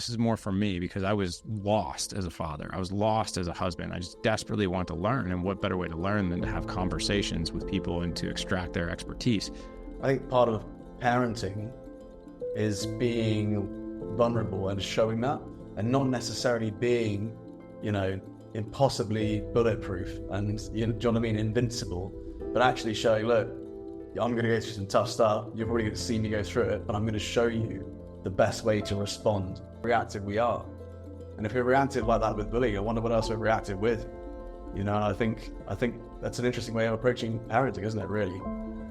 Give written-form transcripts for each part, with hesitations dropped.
this is more for me because I was lost as a father. I was lost as a husband. I just desperately want to learn. And what better way to learn than to have conversations with people and to extract their expertise? I think part of parenting is being vulnerable and showing that, and not necessarily being, impossibly bulletproof and, do you know what I mean, invincible, but actually showing, look, I'm going to go through some tough stuff. You're probably going to see me go through it, but I'm going to show you the best way to respond. Reactive we are. And if we're reactive like that with bullying, I wonder what else we're reactive with. And I think that's an interesting way of approaching parenting, isn't it, really?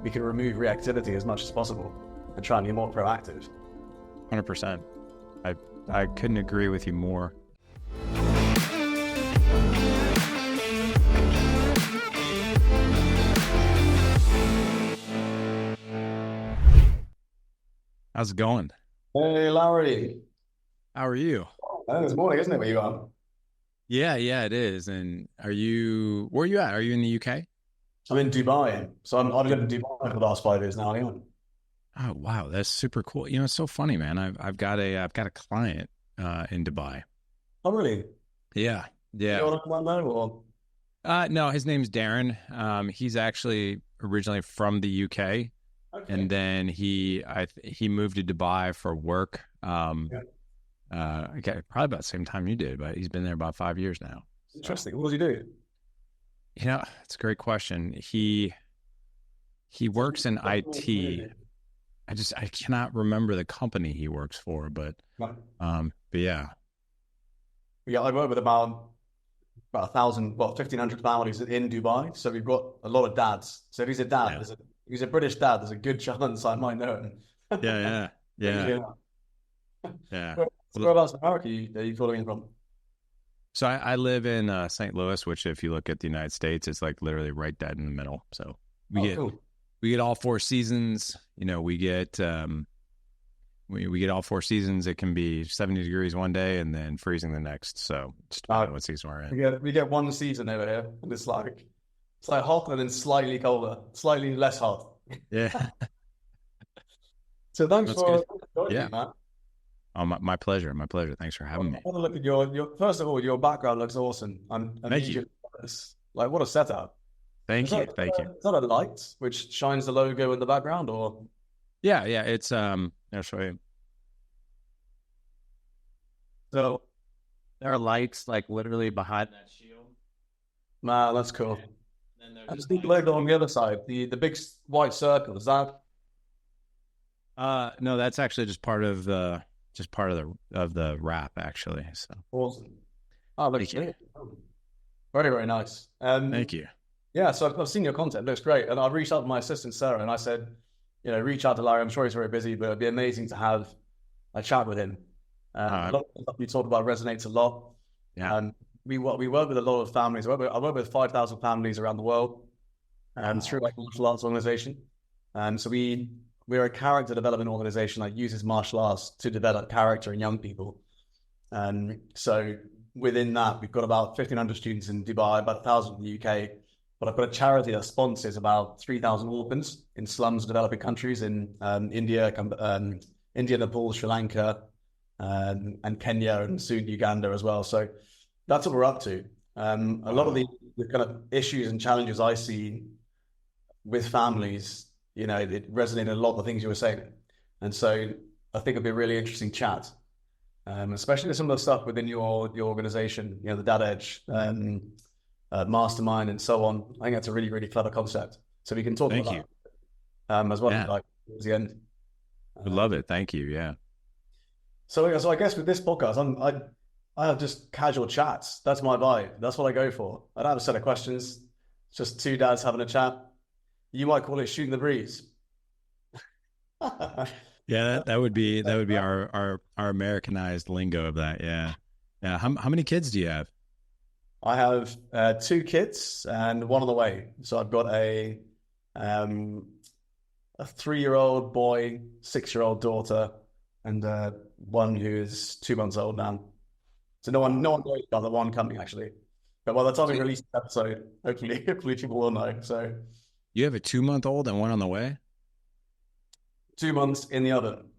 We can remove reactivity as much as possible and try and be more proactive. 100%. I couldn't agree with you more. How's it going? Hey, Larry. How are you? It's morning, isn't it, where you are? Yeah, it is. And where are you at? Are you in the UK? I'm in Dubai. So I've lived in Dubai for the last 5 years now. Yeah. Oh, wow. That's super cool. It's so funny, man. I've got a client in Dubai. Oh, really? Yeah. You know what I know, or? No, his name's Darren. He's actually originally from the UK. Okay. And then he moved to Dubai for work. Probably about the same time you did, but he's been there about 5 years now. Interesting. What does he do? It's a great question. He works in IT. I cannot remember the company he works for, but yeah. Yeah, I work with about 1,500 families in Dubai. So we've got a lot of dads. So if he's a dad, he's a British dad, there's a good chance I might know him. Yeah. Whereabouts in America are you calling in from? So I live in St. Louis, which if you look at the United States, it's like literally right dead in the middle. So we get all 4 seasons. We get we get all 4 seasons. It can be 70 degrees one day and then freezing the next. So just depending on what season we're in. We get one season over here, and it's like hot and then slightly colder, slightly less hot. Yeah. So thanks for joining me, man. Oh, my pleasure. My pleasure. Thanks for having me. I want to look at your first of all, your background looks awesome. Thank you. Like, what a setup. Thank you. Is that a light which shines the logo in the background, or? Yeah. It's I'll show you. So there are lights like literally behind that shield. Man, that's cool. And just the logo on the other side, the big white circle, is that? No, that's actually just part of the wrap, actually. So awesome. Oh, looks great. Very, very nice. Thank you. Yeah, so I've seen your content. It looks great. And I reached out to my assistant, Sarah, and I said, reach out to Larry. I'm sure he's very busy, but it'd be amazing to have a chat with him. A lot of stuff you talk about resonates a lot. Yeah. We work with a lot of families. I work with 5,000 families around the world, and through like martial arts organization. So we're a character development organization that uses martial arts to develop character in young people. So within that, we've got about 1,500 students in Dubai, about 1,000 in the UK. But I've got a charity that sponsors about 3,000 orphans in slums, developing countries in India, Nepal, Sri Lanka, and Kenya, and soon Uganda as well. So that's what we're up to. A lot of the kind of issues and challenges I see with families, it resonated a lot of the things you were saying. And so I think it'd be a really interesting chat, especially with some of the stuff within your organization, the Dad Edge, Mastermind, and so on. I think that's a really, really clever concept. So we can talk about that as well, like towards the end. I love it. Thank you. Yeah. So I guess with this podcast, I have just casual chats. That's my vibe. That's what I go for. I don't have a set of questions. It's just 2 dads having a chat. You might call it shooting the breeze. Yeah, that would be our Americanized lingo of that. Yeah. How many kids do you have? I have 2 kids and 1 on the way. So I've got a 3-year-old boy, 6-year-old daughter, and 1 who is 2 months old now. So no one knows about the 1 coming, actually. But by the time we release the episode, hopefully people will know. So you have a 2-month-old and 1 on the way? 2 months in the oven.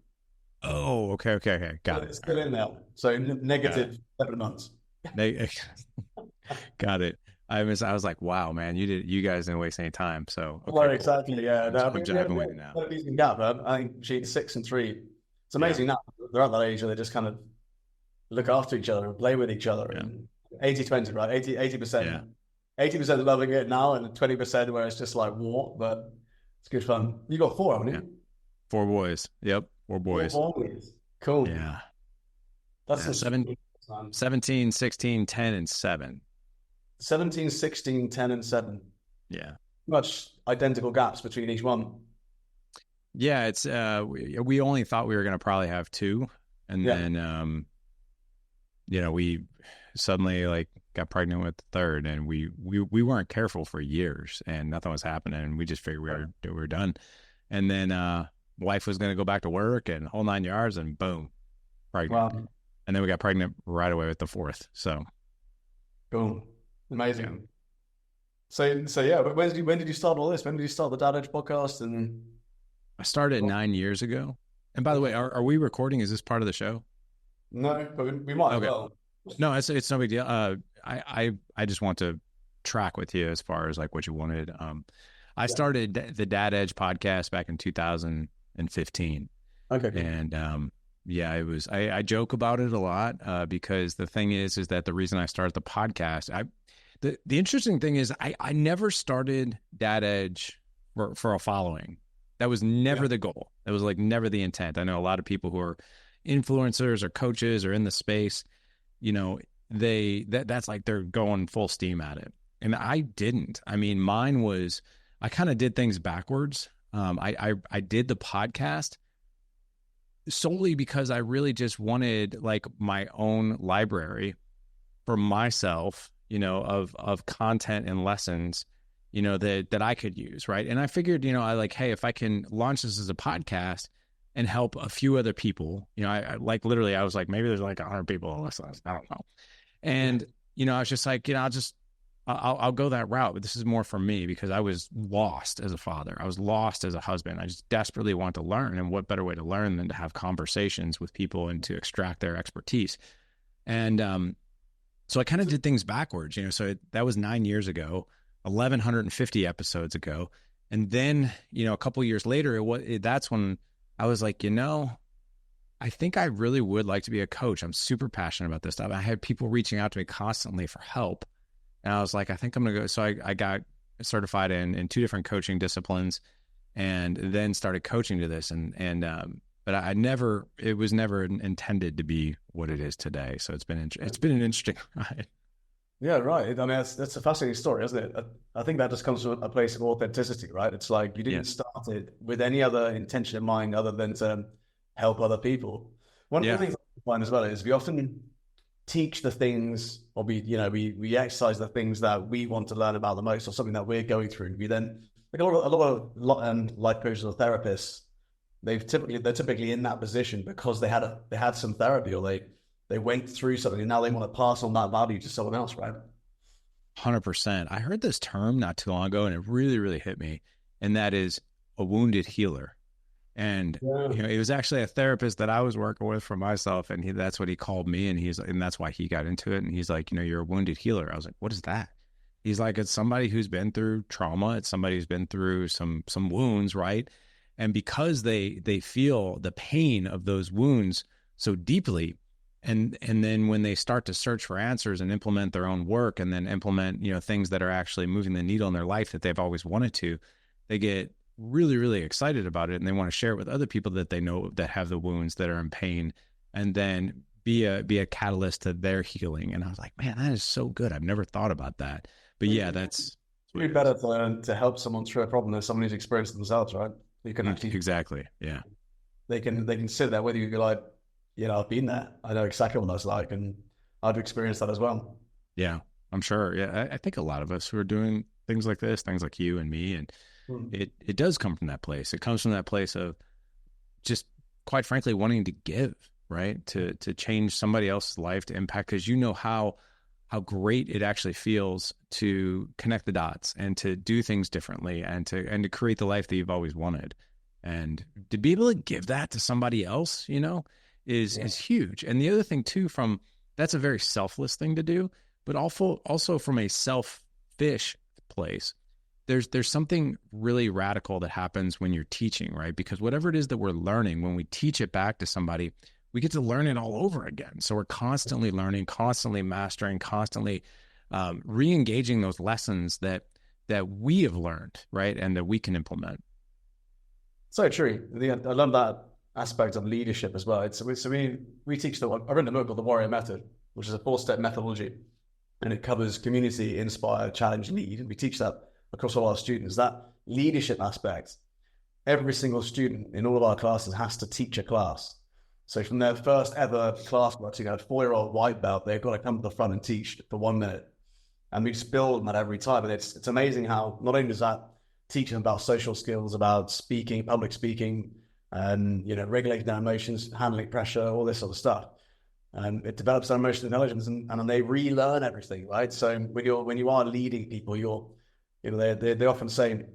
Oh, okay. Got It's it. still in there. So Got it. negative 7 months. They, got it. I was like, wow, man, you guys didn't waste any time. So, Well, okay, cool. exactly. Yeah. I'm, No, I'm jiving with you now. we had a decent gap. I think she's 6 and 3. It's Yeah. amazing now. They're at that age where they just kind of look after each other and play with each other. Yeah. And 80-20, right? 80%. Yeah. 80% loving it now and 20% where it's just like what, but it's good fun. You got 4, haven't Yeah. you? 4 boys. Yep. 4 4 boys. boys. Cool. Yeah. That's Yeah. some sweet man. 17, 16, 10, and 7. 17, 16, 10, and 7. Yeah. Much identical gaps between each one. Yeah. It's, we only thought we were going to probably have 2. And Yeah. then, we suddenly like got pregnant with the third, and we weren't careful for years, and nothing was happening. And we just figured we were done. And then, wife was going to go back to work and whole 9 yards, and boom, pregnant. Wow. And then we got pregnant right away with the 4th. So, Boom. Amazing. yeah. So yeah, but when did you start all this? When did you start the Dad Edge podcast? And I started 9 years ago. And by the way, are we recording? Is this part of the show? no, but we might as Okay. well. No, it's no big deal. I just want to track with you as far as like what you wanted. I started the Dad Edge podcast back in 2015. Okay. Cool. And yeah, it was. I joke about it a lot because the thing is that the reason I started the podcast, the interesting thing is I never started Dad Edge for a following. That was never the goal. That was like never the intent. I know a lot of people who are influencers or coaches or in the space, that's like they're going full steam at it. And I didn't. I mean, mine was, I kind of did things backwards. I did the podcast solely because I really just wanted like my own library for myself, of content and lessons, that I could use. Right. And I figured, I like, hey, if I can launch this as a podcast and help a few other people, I like literally, I was like, maybe there's like 100 people who listen. I don't know. And, I was just like, I'll go that route, but this is more for me because I was lost as a father. I was lost as a husband. I just desperately want to learn. And what better way to learn than to have conversations with people and to extract their expertise. And, so I kind of did things backwards, so that was 9 years ago, 1,150 episodes ago. And then, a couple of years later, that's when I was like, I think I really would like to be a coach. I'm super passionate about this stuff. I had people reaching out to me constantly for help. And I was like, I think I'm going to go. So I got certified in 2 different coaching disciplines and then started coaching to this. But it was never intended to be what it is today. So it's been an interesting ride. Yeah, right. I mean, that's a fascinating story, isn't it? I think that just comes from a place of authenticity, right? It's like you didn't start it with any other intention in mind other than to help other people. One of the things I find as well is we often teach the things, or we exercise the things that we want to learn about the most, or something that we're going through. We then, like a lot of life coaches or therapists, they're typically in that position because they had some therapy, or they went through something and now they want to pass on that value to someone else, right? 100%. I heard this term not too long ago and it really, really hit me. And that is a wounded healer. And it was actually a therapist that I was working with for myself, and that's what he called me, and that's why he got into it. And he's like, you're a wounded healer. I was like, what is that? He's like, it's somebody who's been through trauma. It's somebody who's been through some wounds, right? And because they feel the pain of those wounds so deeply, and then when they start to search for answers and implement their own work, and then implement things that are actually moving the needle in their life that they've always wanted to, they get really, really excited about it, and they want to share it with other people that they know that have the wounds, that are in pain, and then be a catalyst to their healing. And I was like, man, that is so good. I've never thought about that. But yeah, that's way better to help someone through a problem than someone who's experienced it themselves, right? You can actually exactly, yeah. They can sit there with you and be like, I've been there. I know exactly what that's like, and I've experienced that as well. Yeah, I'm sure. Yeah, I think a lot of us who are doing things like this, things like you and me, and it does come from that place. It comes from that place of just, quite frankly, wanting to give, right? To change somebody else's life, to impact, because how great it actually feels to connect the dots and to do things differently and to create the life that you've always wanted. And to be able to give that to somebody else, is huge. And the other thing too, that's a very selfless thing to do, but also from a selfish place, there's something really radical that happens when you're teaching, right? Because whatever it is that we're learning, when we teach it back to somebody, we get to learn it all over again. So we're constantly learning, constantly mastering, constantly re-engaging those lessons that we have learned, right? And that we can implement. So true. I love that aspect of leadership as well. So we teach I've written a book called The Warrior Method, which is a 4-step methodology, and it covers community, inspire, challenge, lead. And we teach that across all our students. That leadership aspect, every single student in all of our classes has to teach a class. So from their first ever class, a 4-year-old white belt, they've got to come to the front and teach for 1 minute. And we just build on that every time. And it's amazing how not only does that teach them about social skills, about speaking, public speaking, and regulating their emotions, handling pressure, all this sort of stuff. And it develops their emotional intelligence, and they relearn everything, right? So when you are leading people, they often say,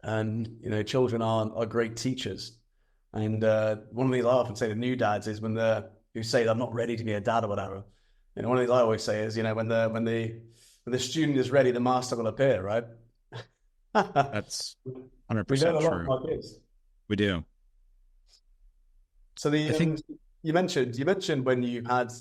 and children are great teachers. And one of the things I often say to new dads is who say I'm not ready to be a dad or whatever. One of the things I always say is, when the student is ready, the master will appear, right? That's 100% true. We do. So I think you mentioned when you had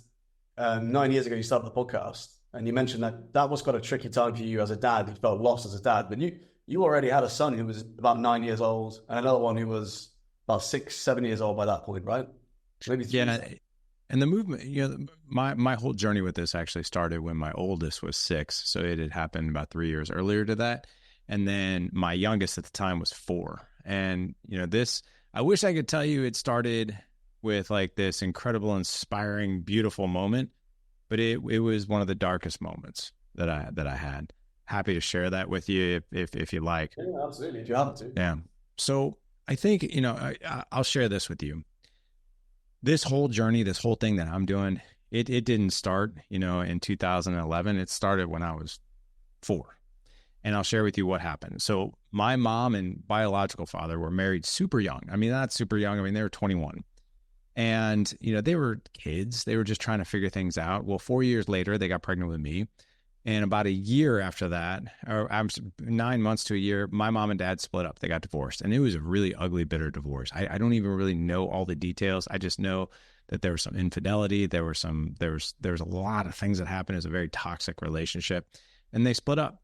9 years ago, you started the podcast, and you mentioned that was quite a tricky time for you as a dad. You felt lost as a dad, but you already had a son who was about 9 years old, and another one who was about 6-7 years old by that point, right? Maybe 3. Yeah. And the movement, my whole journey with this actually started when my oldest was 6. So it had happened about 3 years earlier to that. And then my youngest at the time was 4. And, I wish I could tell you it started with like this incredible, inspiring, beautiful moment, but it was one of the darkest moments that I had. Happy to share that with you if you like. Yeah, absolutely. If you have to. Yeah. So I think, I'll share this with you. This whole journey, this whole thing that I'm doing, it didn't start, in 2011. It started when I was 4. And I'll share with you what happened. So my mom and biological father were married super young. I mean, not super young. I mean, they were 21. And, they were kids. They were just trying to figure things out. Well, 4 years later, they got pregnant with me. And about a year after that, or 9 months to a year, my mom and dad split up. They got divorced. And it was a really ugly, bitter divorce. I don't even really know all the details. I just know that there was some infidelity. There was a lot of things that happened. It was a very toxic relationship. And they split up.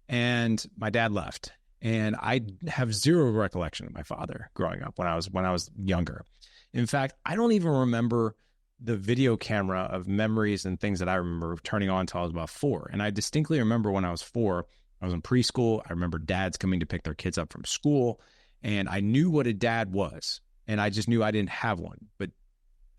And my dad left. And I have zero recollection of my father growing up when I was younger. In fact, I don't even remember the video camera of memories and things that I remember turning on until I was about 4. And I distinctly remember when I was 4, I was in preschool. I remember dads coming to pick their kids up from school, and I knew what a dad was. And I just knew I didn't have one, but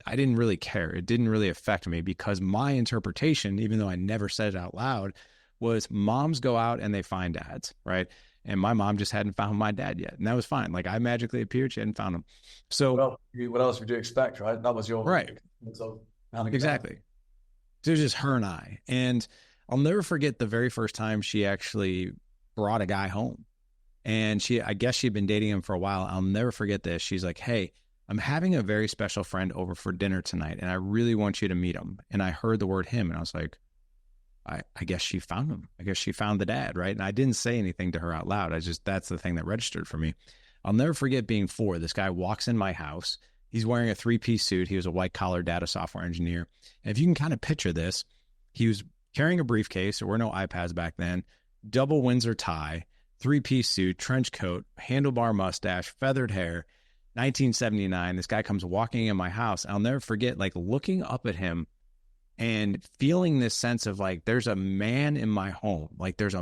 I didn't really care. It didn't really affect me because my interpretation, even though I never said it out loud, was moms go out and they find dads, right? And my mom just hadn't found my dad yet. And that was fine. Like I magically appeared, she hadn't found him. So what else would you expect, right? That was your right. So exactly. So it was just her and I. And I'll never forget the very first time she actually brought a guy home. And I guess she'd been dating him for a while. I'll never forget this. She's like, hey, I'm having a very special friend over for dinner tonight, and I really want you to meet him. And I heard the word him, and I was like, I guess she found him. I guess she found the dad, right? And I didn't say anything to her out loud. That's the thing that registered for me. I'll never forget being 4. This guy walks in my house. He's wearing a 3-piece suit. He was a white-collar data software engineer. And if you can kind of picture this, he was carrying a briefcase. There were no iPads back then. Double Windsor tie, 3-piece suit, trench coat, handlebar mustache, feathered hair. 1979, this guy comes walking in my house. I'll never forget, like, looking up at him and feeling this sense of like, there's a man in my home. Like there's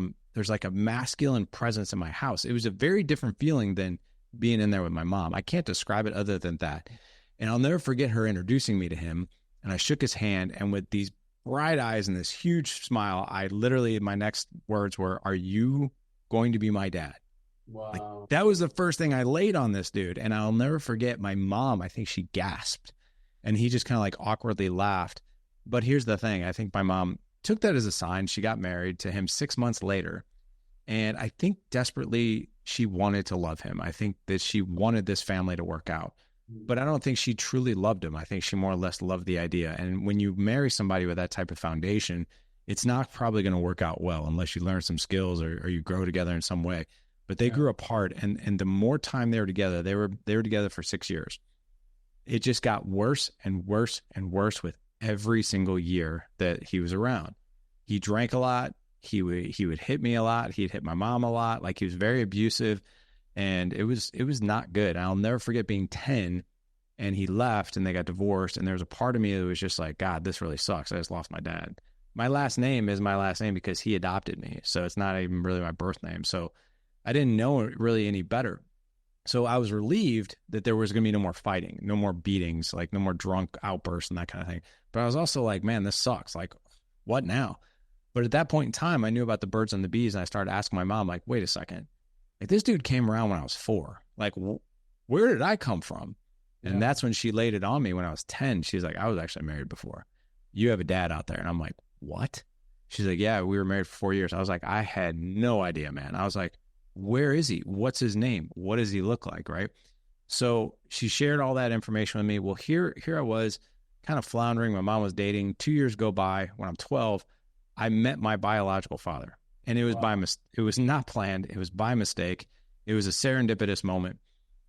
like a masculine presence in my house. It was a very different feeling than being in there with my mom. I can't describe it other than that. And I'll never forget her introducing me to him. And I shook his hand, and with these bright eyes and this huge smile, my next words were, are you going to be my dad? Wow. Like, that was the first thing I laid on this dude. And I'll never forget my mom. I think she gasped, and he just kind of like awkwardly laughed. But here's the thing. I think my mom took that as a sign. She got married to him 6 months later. And I think desperately she wanted to love him. I think that she wanted this family to work out. But I don't think she truly loved him. I think she more or less loved the idea. And when you marry somebody with that type of foundation, it's not probably going to work out well unless you learn some skills or you grow together in some way. But they grew apart, and the more time they were together, they were together for 6 years. It just got worse and worse and worse with every single year that he was around. He drank a lot. He would hit me a lot. He'd hit my mom a lot. Like, he was very abusive, and it was not good. I'll never forget being 10 and he left and they got divorced. And there was a part of me that was just like, God, this really sucks. I just lost my dad. My last name is my last name because he adopted me. So it's not even really my birth name. So I didn't know it really any better. So I was relieved that there was going to be no more fighting, no more beatings, like no more drunk outbursts and that kind of thing. But I was also like, man, this sucks. Like, what now? But at that point in time, I knew about the birds and the bees. And I started asking my mom, like, wait a second. Like, this dude came around when I was 4. Like, where did I come from? And that's when she laid it on me when I was 10. She's like, I was actually married before. You have a dad out there. And I'm like, what? She's like, yeah, we were married for 4 years. I was like, I had no idea, man. I was like, where is he? What's his name? What does he look like? Right. So she shared all that information with me. Well, here I was kind of floundering. My mom was dating. 2 years go by. When I'm 12, I met my biological father. And it was it was not planned. It was by mistake. It was a serendipitous moment.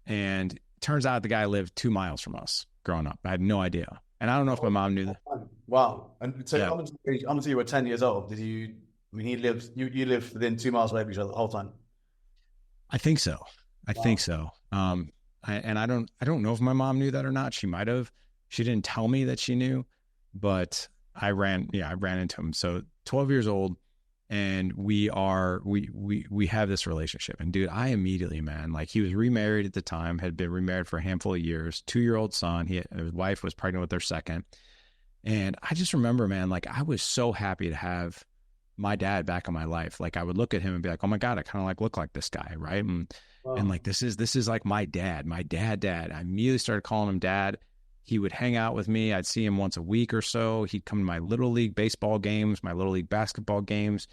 And it turns out the guy lived 2 miles from us growing up. I had no idea. And I don't know if my mom knew that. Wow. And so until you were 10 years old, you lived within 2 miles away from each other the whole time? I think so. I think so. I don't know if my mom knew that or not. She might have. She didn't tell me that she knew, but I ran into him. So 12 years old, and we have this relationship. And dude, I immediately, man, like, he was remarried at the time, had been remarried for a handful of years, 2-year-old son. His wife was pregnant with their second. And I just remember, man, like, I was so happy to have my dad back in my life. Like, I would look at him and be like, oh my God, I kind of like look like this guy. Right. And like, this is like my dad. I immediately started calling him dad. He would hang out with me. I'd see him once a week or so. He'd come to my little league baseball games, my little league basketball games,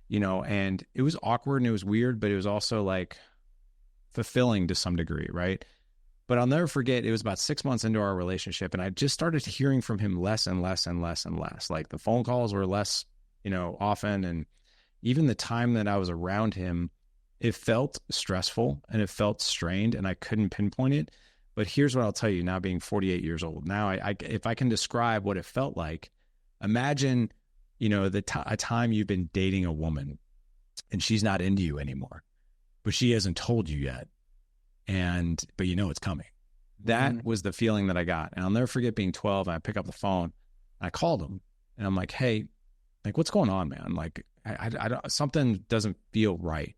and it was awkward and it was weird, but it was also like fulfilling to some degree. Right. But I'll never forget, it was about 6 months into our relationship, and I just started hearing from him less and less and less and less. Like, the phone calls were less, often. And even the time that I was around him, it felt stressful and it felt strained, and I couldn't pinpoint it. But here's what I'll tell you, now being 48 years old, now if I can describe what it felt like, imagine, a time you've been dating a woman and she's not into you anymore, but she hasn't told you yet. But it's coming. That was the feeling that I got. And I'll never forget being 12 and I pick up the phone and I called him and I'm like, hey, like, what's going on, man? Like, I don't, something doesn't feel right.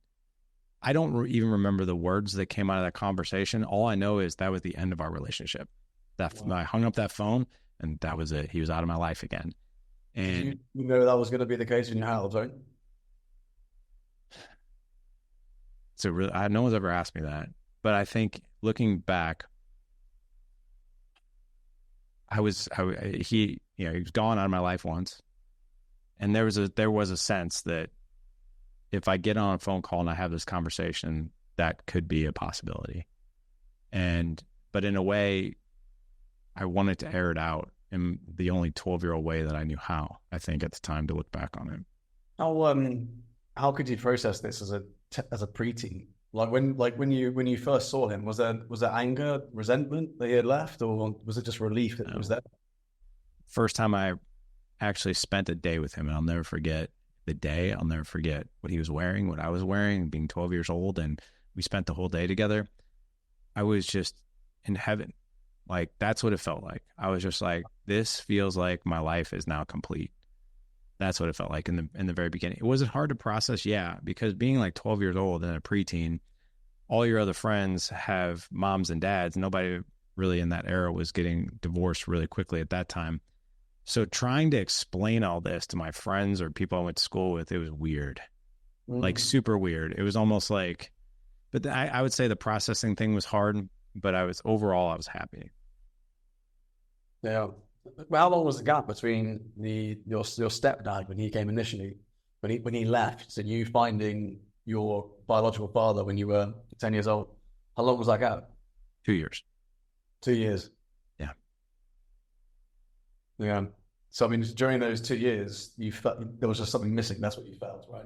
I don't even remember the words that came out of that conversation. All I know is that was the end of our relationship. I hung up that phone, and that was it. He was out of my life again. And you know that was going to be the case in your house, right? So really, no one's ever asked me that. But I think looking back, he was gone out of my life once, and there was a sense that if I get on a phone call and I have this conversation, that could be a possibility. But in a way, I wanted to air it out in the only 12-year-old way that I knew how, I think, at the time, to look back on it. How could you process this as a preteen? Like, when you first saw him, was there anger, resentment that he had left, or was it just relief that it was there? First time I actually spent a day with him, and I'll never forget the day. I'll never forget what he was wearing, what I was wearing, being 12 years old, and we spent the whole day together. I was just in heaven. Like, that's what it felt like. I was just like, this feels like my life is now complete. That's what it felt like in the very beginning. Was it hard to process? Yeah, because being like 12 years old and a preteen, all your other friends have moms and dads. Nobody really in that era was getting divorced really quickly at that time. So trying to explain all this to my friends or people I went to school with, it was weird, like super weird. It was almost like, but I would say the processing thing was hard, but I was happy. Yeah. Well, how long was the gap between your stepdad when he came initially, when he left, and you finding your biological father when you were 10 years old. How long was that gap? 2 years. 2 years. Yeah. Yeah. So, I mean, during those 2 years, you felt there was just something missing. That's what you felt, right?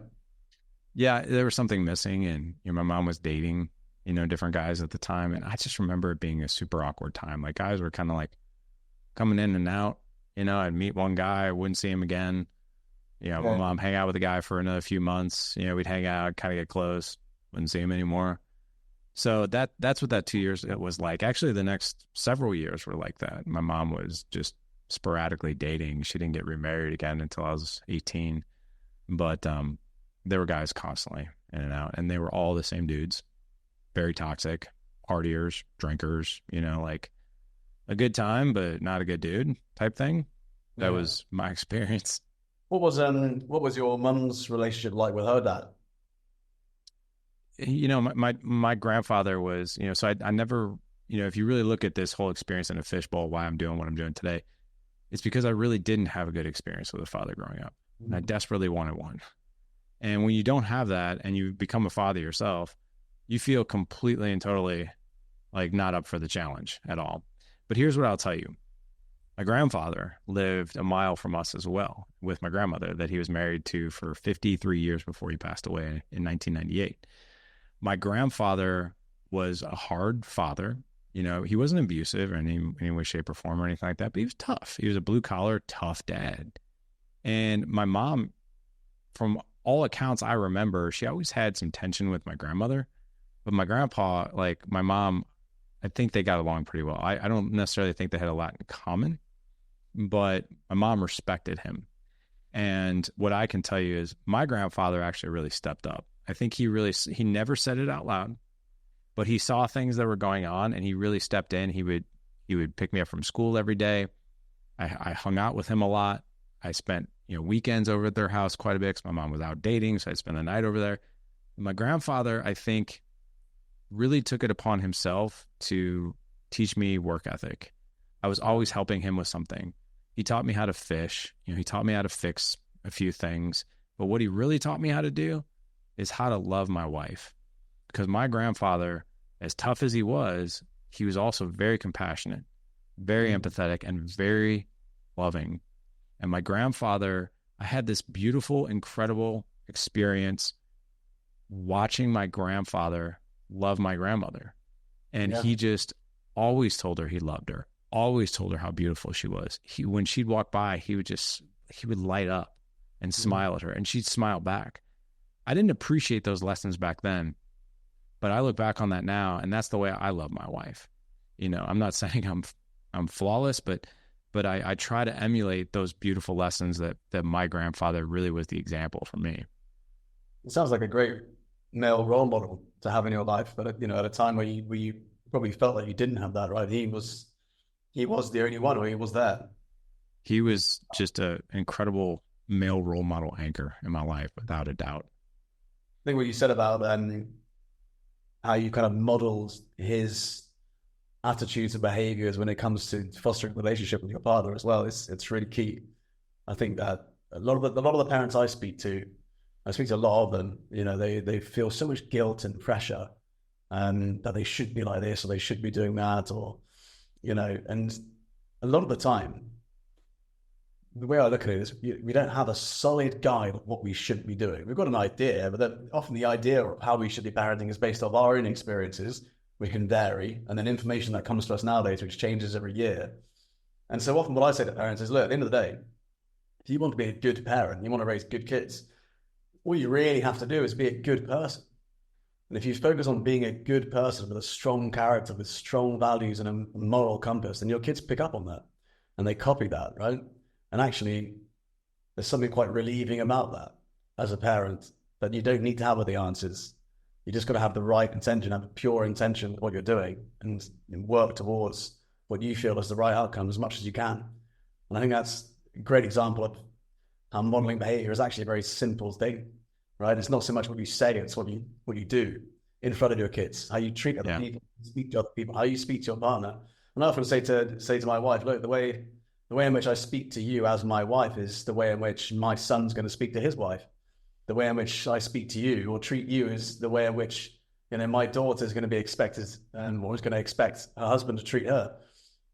Yeah, there was something missing, and my mom was dating, different guys at the time, and I just remember it being a super awkward time. Like guys were kind of like coming in and out. I'd meet one guy, I wouldn't see him again. My mom hang out with the guy for another few months. We'd hang out, kind of get close, wouldn't see him anymore. So that's what that 2 years it was like. Actually, the next several years were like that. My mom was just sporadically dating. She didn't get remarried again until I was 18. But there were guys constantly in and out, and they were all the same dudes, very toxic, partiers, drinkers, like a good time, but not a good dude type thing. That was my experience. What was your mum's relationship like with her dad? My grandfather was, so I never, if you really look at this whole experience in a fishbowl, why I'm doing what I'm doing today, it's because I really didn't have a good experience with a father growing up. And I desperately wanted one. And when you don't have that and you become a father yourself, you feel completely and totally like not up for the challenge at all. But here's what I'll tell you. My grandfather lived a mile from us as well with my grandmother that he was married to for 53 years before he passed away in 1998. My grandfather was a hard father. He wasn't abusive in any way, shape, or form or anything like that, but he was tough. He was a blue-collar, tough dad. And my mom, from all accounts I remember, she always had some tension with my grandmother. But my grandpa, like my mom, I think they got along pretty well. I don't necessarily think they had a lot in common, but my mom respected him. And what I can tell you is my grandfather actually really stepped up. I think he never said it out loud, but he saw things that were going on and he really stepped in. He would pick me up from school every day. I hung out with him a lot. I spent, weekends over at their house quite a bit because my mom was out dating. So I'd spend the night over there. My grandfather, I think, really took it upon himself to teach me work ethic. I was always helping him with something. He taught me how to fish. He taught me how to fix a few things. But what he really taught me how to do is how to love my wife. Because my grandfather, as tough as he was also very compassionate, very empathetic, and very loving. And my grandfather, I had this beautiful, incredible experience watching my grandfather love my grandmother. And he just always told her he loved her, always told her how beautiful she was. When she'd walk by, he would light up and smile at her, and she'd smile back. I didn't appreciate those lessons back then, but I look back on that now, and that's the way I love my wife. I'm not saying I'm flawless, but I try to emulate those beautiful lessons that my grandfather really was the example for me. It sounds like a great male role model to have in your life, but at a time where you probably felt like you didn't have that, right? He was the only one, or he was there. He was just an incredible male role model anchor in my life, without a doubt. I think what you said about how you kind of modeled his attitudes and behaviors when it comes to fostering a relationship with your partner as well, it's really key. I think that a lot of the parents I speak to a lot of them, they feel so much guilt and pressure, and that they should be like this or they should be doing that, or and a lot of the time, the way I look at it is we don't have a solid guide of what we should be doing. We've got an idea, but then often the idea of how we should be parenting is based off our own experiences, which can vary, and then information that comes to us nowadays, which changes every year. And so often what I say to parents is, look, at the end of the day, if you want to be a good parent, you want to raise good kids, all you really have to do is be a good person. And if you focus on being a good person with a strong character, with strong values and a moral compass, then your kids pick up on that and they copy that, right? And actually, there's something quite relieving about that as a parent, that you don't need to have all the answers. You just got to have the right intention, have a pure intention of what you're doing, and work towards what you feel is the right outcome as much as you can. And I think that's a great example of how modeling behavior is actually a very simple thing, right? It's not so much what you say, it's what you do in front of your kids, how you treat other people, speak to other people, how you speak to your partner. And I often say to my wife, look, the way in which I speak to you as my wife is the way in which my son's going to speak to his wife. the way in which I speak to you or treat you is the way in which, my daughter is going to be expected and or is going to expect her husband to treat her.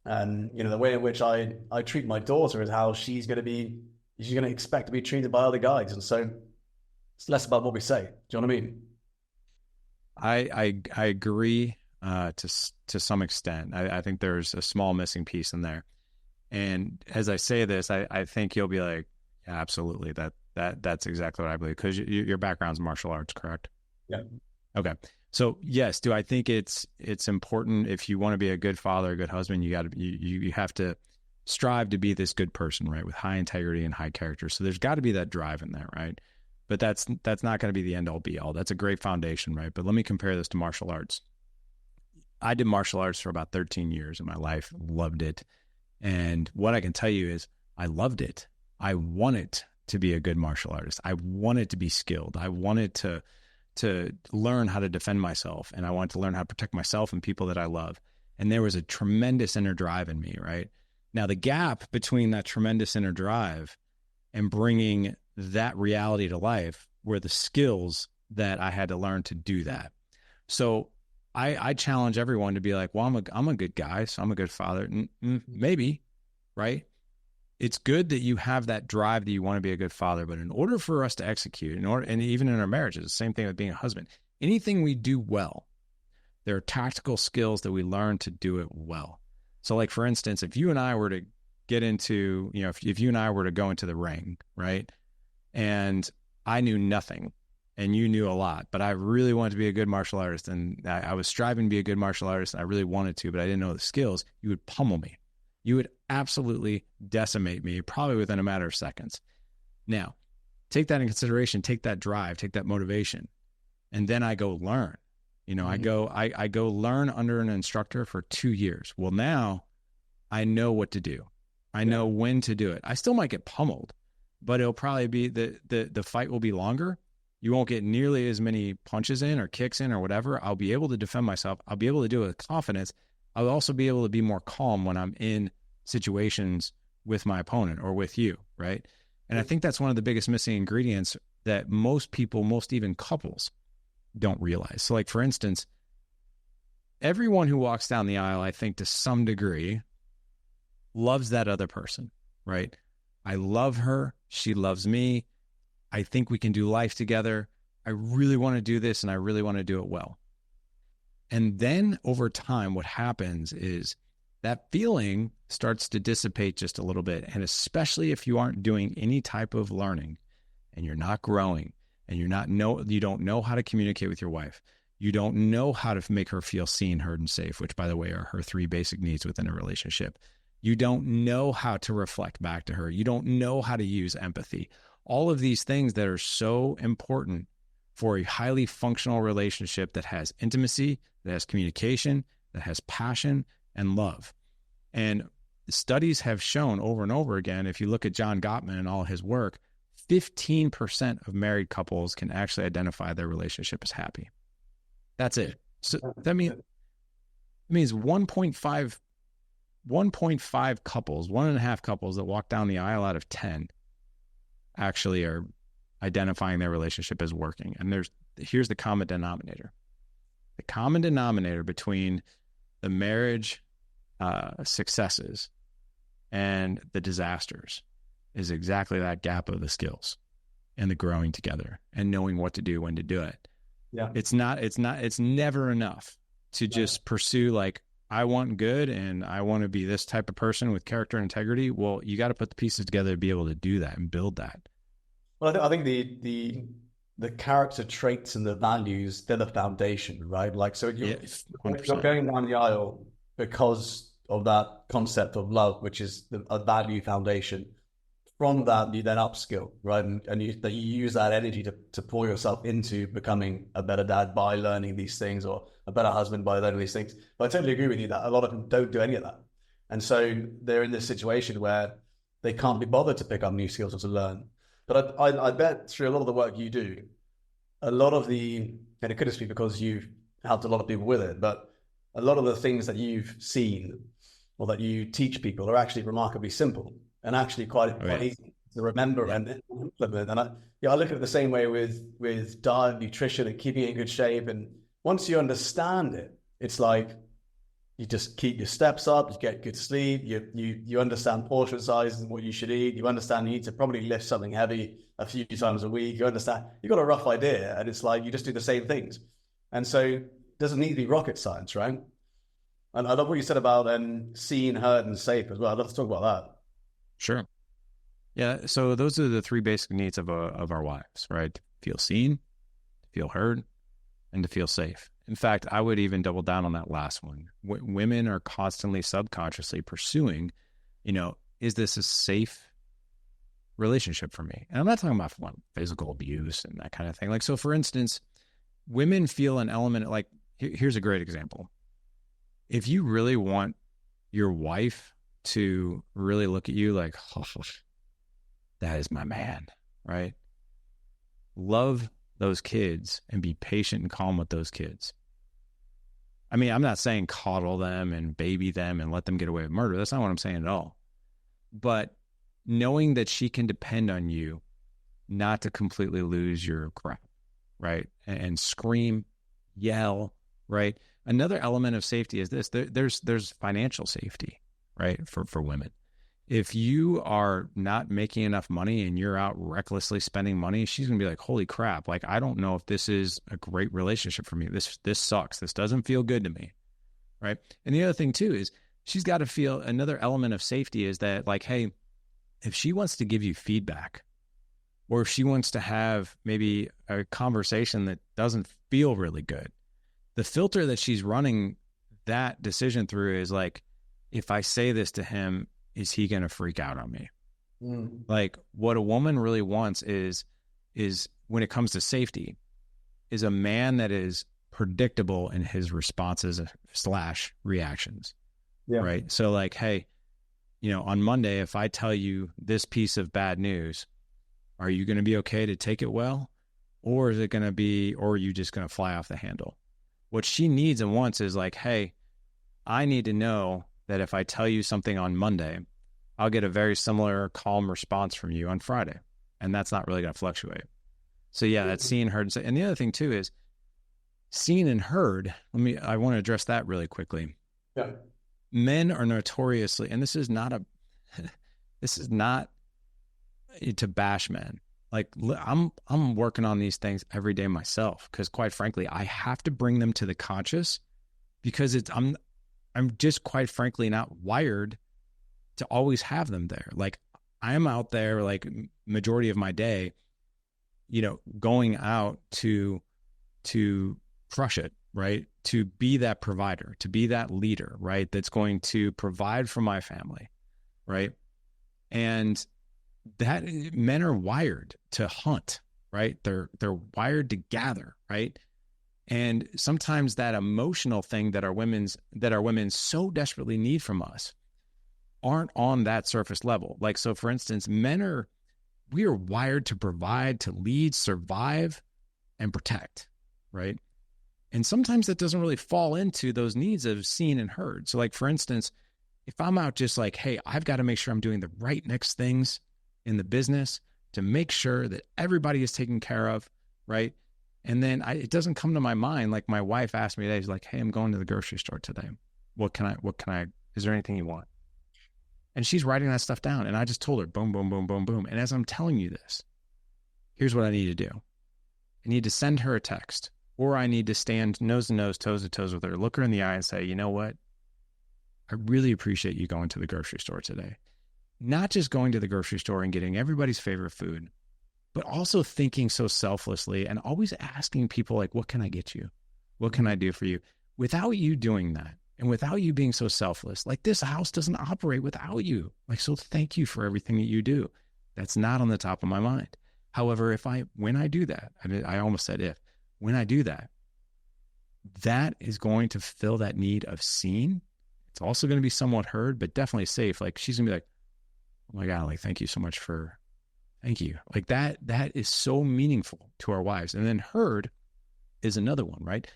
And, the way in which I treat my daughter is how she's going to expect to be treated by other guys. And so it's less about what we say. Do you know what I mean? I agree to some extent. I think there's a small missing piece in there. And as I say this, I think you'll be like, yeah, absolutely. That's exactly what I believe. Because your background's martial arts, correct? Yeah. Okay. So yes, do I think it's important if you want to be a good father, a good husband, you have to strive to be this good person, right? With high integrity and high character. So there's got to be that drive in there, right? But that's not going to be the end all be all. That's a great foundation, right? But let me compare this to martial arts. I did martial arts for about 13 years in my life, loved it. And what I can tell you is I loved it. I wanted to be a good martial artist. I wanted to be skilled. I wanted to learn how to defend myself, and I wanted to learn how to protect myself and people that I love. And there was a tremendous inner drive in me, right? Now, the gap between that tremendous inner drive and bringing that reality to life were the skills that I had to learn to do that. So I challenge everyone to be like, well, I'm a good guy, so I'm a good father. Maybe, right? It's good that you have that drive that you want to be a good father, but in order for us to execute, and even in our marriages, the same thing with being a husband, anything we do well, there are tactical skills that we learn to do it well. So like, for instance, if you and I were to get into, if you and I were to go into the ring, right? And I knew nothing and you knew a lot, but I really wanted to be a good martial artist. And I was striving to be a good martial artist. And I really wanted to, but I didn't know the skills. You would pummel me. You would absolutely decimate me, probably within a matter of seconds. Now, take that in consideration, take that drive, take that motivation. And then I go learn. I go learn under an instructor for 2 years. Well, now I know what to do. I know when to do it. I still might get pummeled, but it'll probably be the fight will be longer. You won't get nearly as many punches in or kicks in or whatever. I'll be able to defend myself. I'll be able to do it with confidence. I'll also be able to be more calm when I'm in situations with my opponent or with you, right? And I think that's one of the biggest missing ingredients that most people, most even couples, don't realize. So like, for instance, everyone who walks down the aisle, I think to some degree, loves that other person, right? I love her. She loves me. I think we can do life together. I really want to do this and I really want to do it well. And then over time, what happens is that feeling starts to dissipate just a little bit. And especially if you aren't doing any type of learning and you're not growing and you don't know how to communicate with your wife. You don't know how to make her feel seen, heard, and safe, which by the way are her 3 basic needs within a relationship. You don't know how to reflect back to her. You don't know how to use empathy. All of these things that are so important for a highly functional relationship that has intimacy, that has communication, that has passion and love. And studies have shown over and over again, if you look at John Gottman and all his work, 15% of married couples can actually identify their relationship as happy. That's it. So that means 1.5 couples, 1.5 couples that walk down the aisle out of 10 actually are identifying their relationship as working. And here's the common denominator. The common denominator between the marriage successes and the disasters is exactly that gap of the skills and the growing together and knowing what to do, when to do it. Yeah. It's never enough to just pursue like, I want good and I want to be this type of person with character and integrity. Well, you got to put the pieces together to be able to do that and build that. Well, I think the character traits and the values, they're the foundation, right? Like, so you're going down the aisle because of that concept of love, which is a value foundation. From that, you then upskill, right? And you use that energy to pour yourself into becoming a better dad by learning these things, or a better husband by learning these things. But I totally agree with you that a lot of them don't do any of that. And so they're in this situation where they can't be bothered to pick up new skills or to learn. But I bet through a lot of the work you do, a lot of and it could just be because you've helped a lot of people with it, but a lot of the things that you've seen or that you teach people are actually remarkably simple and actually quite easy. to remember and implement. And I look at it the same way with diet, nutrition, and keeping it in good shape. And once you understand it, it's like you just keep your steps up, you get good sleep, you understand portion sizes and what you should eat. You understand you need to probably lift something heavy a few times a week. You understand you've got a rough idea, and it's like you just do the same things. And so it doesn't need to be rocket science, right? And I love what you said about seen, heard, and safe as well. I'd love to talk about that. Sure. Yeah. So those are the three basic needs of our wives, right? To feel seen, to feel heard, and to feel safe. In fact, I would even double down on that last one. Women are constantly subconsciously pursuing, is this a safe relationship for me? And I'm not talking about physical abuse and that kind of thing. Like, so for instance, women feel an element like, here's a great example. If you really want your wife to really look at you like, oh, that is my man, right? Love those kids and be patient and calm with those kids. I mean, I'm not saying coddle them and baby them and let them get away with murder. That's not what I'm saying at all. But knowing that she can depend on you not to completely lose your crap, right? And scream, yell, right? Another element of safety is this. There's financial safety, right, for women. If you are not making enough money and you're out recklessly spending money, she's going to be like, holy crap. Like, I don't know if this is a great relationship for me. This sucks. This doesn't feel good to me. Right. And the other thing too, is she's got to feel another element of safety is that like, hey, if she wants to give you feedback or if she wants to have maybe a conversation that doesn't feel really good, the filter that she's running that decision through is like, if I say this to him, is he going to freak out on me? Like what a woman really wants is when it comes to safety, is a man that is predictable in his responses / reactions. Yeah. Right. So like, hey, on Monday, if I tell you this piece of bad news, are you going to be okay to take it well? Or is it going to be, or are you just going to fly off the handle? What she needs and wants is like, hey, I need to know that if I tell you something on Monday, I'll get a very similar calm response from you on Friday. And that's not really going to fluctuate. So yeah, that's seen, heard. And the other thing too is seen and heard. I want to address that really quickly. Yeah. Men are notoriously, and this is not to bash men. Like I'm working on these things every day myself. Cause quite frankly, I have to bring them to the conscious because I'm just quite frankly not wired to always have them there. Like I'm out there like majority of my day, going out to crush it, right? To be that provider, to be that leader, right? That's going to provide for my family, right? And that men are wired to hunt, right? They're wired to gather, right? And sometimes that emotional thing that our women so desperately need from us aren't on that surface level. Like, so for instance, we are wired to provide, to lead, survive, and protect, right? And sometimes that doesn't really fall into those needs of seen and heard. So like, for instance, if I'm out just like, hey, I've got to make sure I'm doing the right next things in the business to make sure that everybody is taken care of, right? And then it doesn't come to my mind. Like my wife asked me today, she's like, hey, I'm going to the grocery store today. What can I, is there anything you want? And she's writing that stuff down. And I just told her, boom, boom, boom, boom, boom. And as I'm telling you this, here's what I need to do. I need to send her a text, or I need to stand nose to nose, toes to toes with her, look her in the eye and say, you know what? I really appreciate you going to the grocery store today. Not just going to the grocery store and getting everybody's favorite food, but also thinking so selflessly and always asking people like, what can I get you? What can I do for you? Without you doing that and without you being so selfless, like this house doesn't operate without you. Like, so thank you for everything that you do. That's not on the top of my mind. However, when I do that, I almost said when I do that, that is going to fill that need of seen. It's also going to be somewhat heard, but definitely safe. Like she's gonna be like, oh my God, like, thank you so much thank you. Like that is so meaningful to our wives. And then heard is another one, right?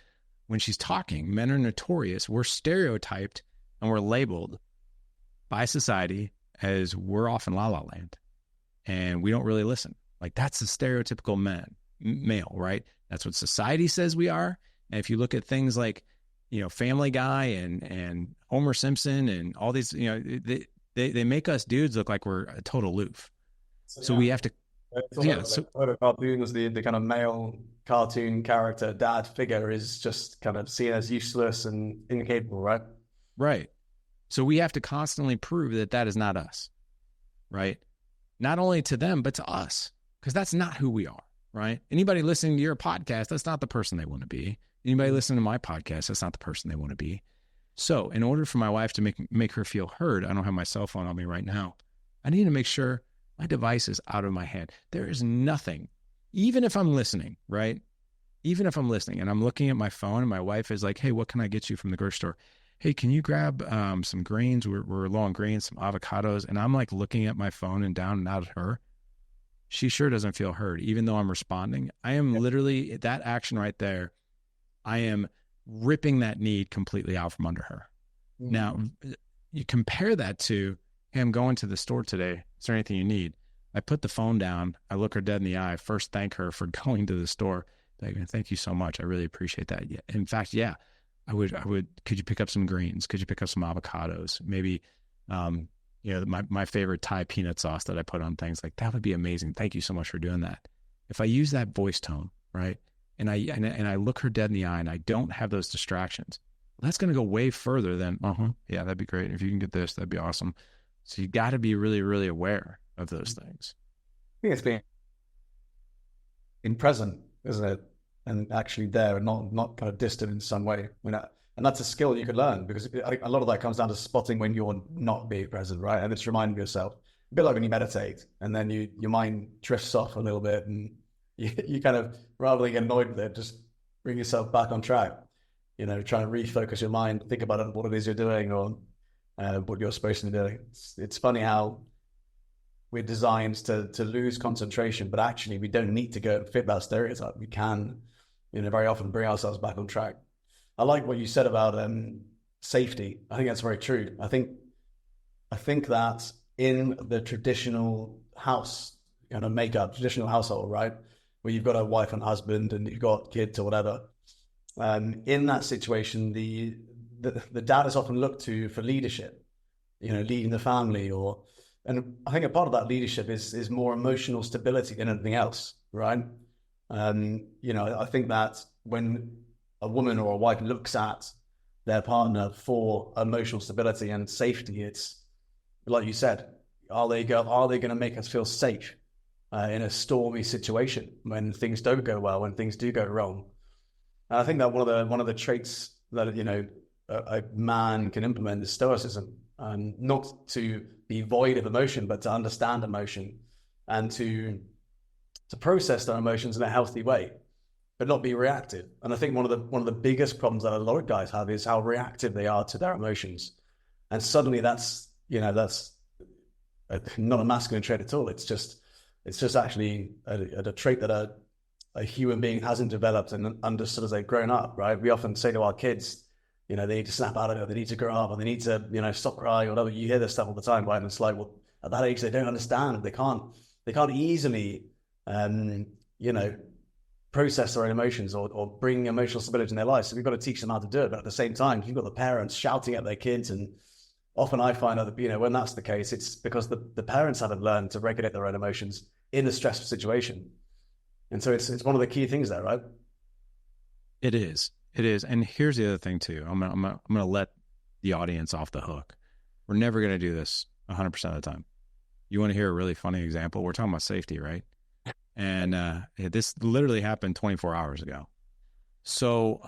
When she's talking, men are notorious. We're stereotyped and we're labeled by society as we're off in la la land. and we don't really listen. Like that's the stereotypical male, right? That's what society says we are. And if you look at things like, Family Guy and Homer Simpson and all these, they make us dudes look like we're a total aloof. So we have to, the cartoons, the kind of male cartoon character, dad figure is just kind of seen as useless and incapable, right? Right. So we have to constantly prove that is not us, right? Not only to them, but to us, because that's not who we are, right? Anybody listening to your podcast, that's not the person they want to be. Anybody listening to my podcast, that's not the person they want to be. So in order for my wife to make her feel heard, I don't have my cell phone on me right now. I need to make sure my device is out of my hand. There is nothing, even if I'm listening, right? Even if I'm listening and I'm looking at my phone and my wife is like, hey, what can I get you from the grocery store? Hey, can you grab some greens? We're low on greens, some avocados. And I'm like looking at my phone and down and out at her. She sure doesn't feel heard, even though I'm responding. I am literally, that action right there, I am ripping that need completely out from under her. Now, you compare that to, hey, I'm going to the store today. Is there anything you need? I put the phone down. I look her dead in the eye. First, thank her for going to the store. Like, thank you so much. I really appreciate that. Yeah. In fact, yeah, I would, could you pick up some greens? Could you pick up some avocados? Maybe, my favorite Thai peanut sauce that I put on things, like that would be amazing. Thank you so much for doing that. If I use that voice tone, right? And I look her dead in the eye and I don't have those distractions, that's going to go way further than, yeah, that'd be great. If you can get this, that'd be awesome. So you got to be really, really aware of those things. I think it's being in present, isn't it? And actually there and not kind of distant in some way. And that's a skill you could learn, because a lot of that comes down to spotting when you're not being present, right? And it's reminding yourself, a bit like when you meditate and then your mind drifts off a little bit and you kind of, rather than get annoyed with it, just bring yourself back on track. Try and refocus your mind, think about what it is you're doing or what you're supposed to be doing. It's funny how we're designed to lose concentration, but actually we don't need to go and fit that stereotype. We can, very often bring ourselves back on track. I like what you said about safety. I think that's very true. I think that in the traditional house, traditional household, right, where you've got a wife and husband and you've got kids or whatever, in that situation, the dad is often looked to for leadership, leading the family, and I think a part of that leadership is more emotional stability than anything else, right? I think that when a woman or a wife looks at their partner for emotional stability and safety, it's like you said, are they going to make us feel safe in a stormy situation when things don't go well, when things do go wrong? And I think that one of the traits that a man can implement is stoicism, and not to be void of emotion, but to understand emotion and to process their emotions in a healthy way, but not be reactive. And I think one of the biggest problems that a lot of guys have is how reactive they are to their emotions. And suddenly that's not a masculine trait at all. It's just actually a trait that a human being hasn't developed and understood as they've grown up, right? We often say to our kids, they need to snap out of it, they need to grow up, or they need to, stop crying, or whatever. You hear this stuff all the time, right? And it's like, well, at that age, they don't understand. They can't easily, process their own emotions or bring emotional stability in their lives. So we've got to teach them how to do it. But at the same time, you've got the parents shouting at their kids. And often I find that, when that's the case, it's because the parents haven't learned to regulate their own emotions in a stressful situation. And so it's one of the key things there, right? It is. And here's the other thing too. I'm going to let the audience off the hook. We're never going to do this 100% of the time. You want to hear a really funny example? We're talking about safety, right? And this literally happened 24 hours ago. So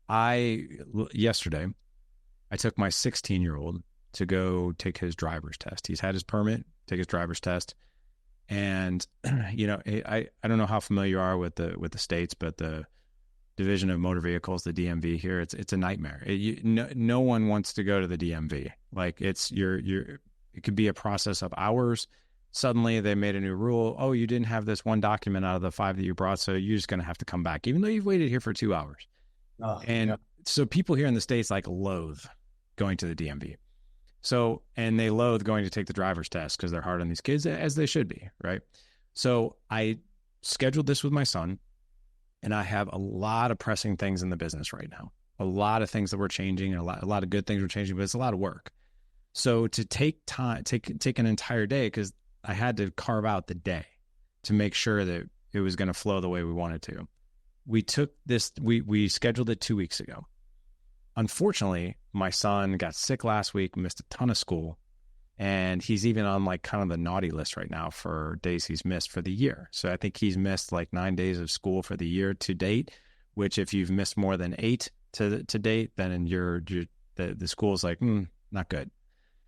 yesterday, I took my 16-year-old to go take his driver's test. He's had his permit, take his driver's test. And, I don't know how familiar you are with the States, but the Division of Motor Vehicles, the DMV here, it's a nightmare. No one wants to go to the DMV. Like it could be a process of hours. Suddenly they made a new rule. Oh, you didn't have this one document out of the 5 that you brought, so you're just going to have to come back, even though you've waited here for 2 hours. So people here in the States loathe going to the DMV. So, and they loathe going to take the driver's test because they're hard on these kids, as they should be, right? So I scheduled this with my son, and I have a lot of pressing things in the business right now. A lot of things that we're changing, and a lot of good things we're changing, but it's a lot of work. So to take an entire day, because I had to carve out the day to make sure that it was going to flow the way we wanted to. We scheduled it 2 weeks ago. Unfortunately, my son got sick last week, missed a ton of school, and he's even on like kind of the naughty list right now for days he's missed for the year. So I think he's missed like 9 days of school for the year to date, which if you've missed more than 8 to date, then the school's like, not good.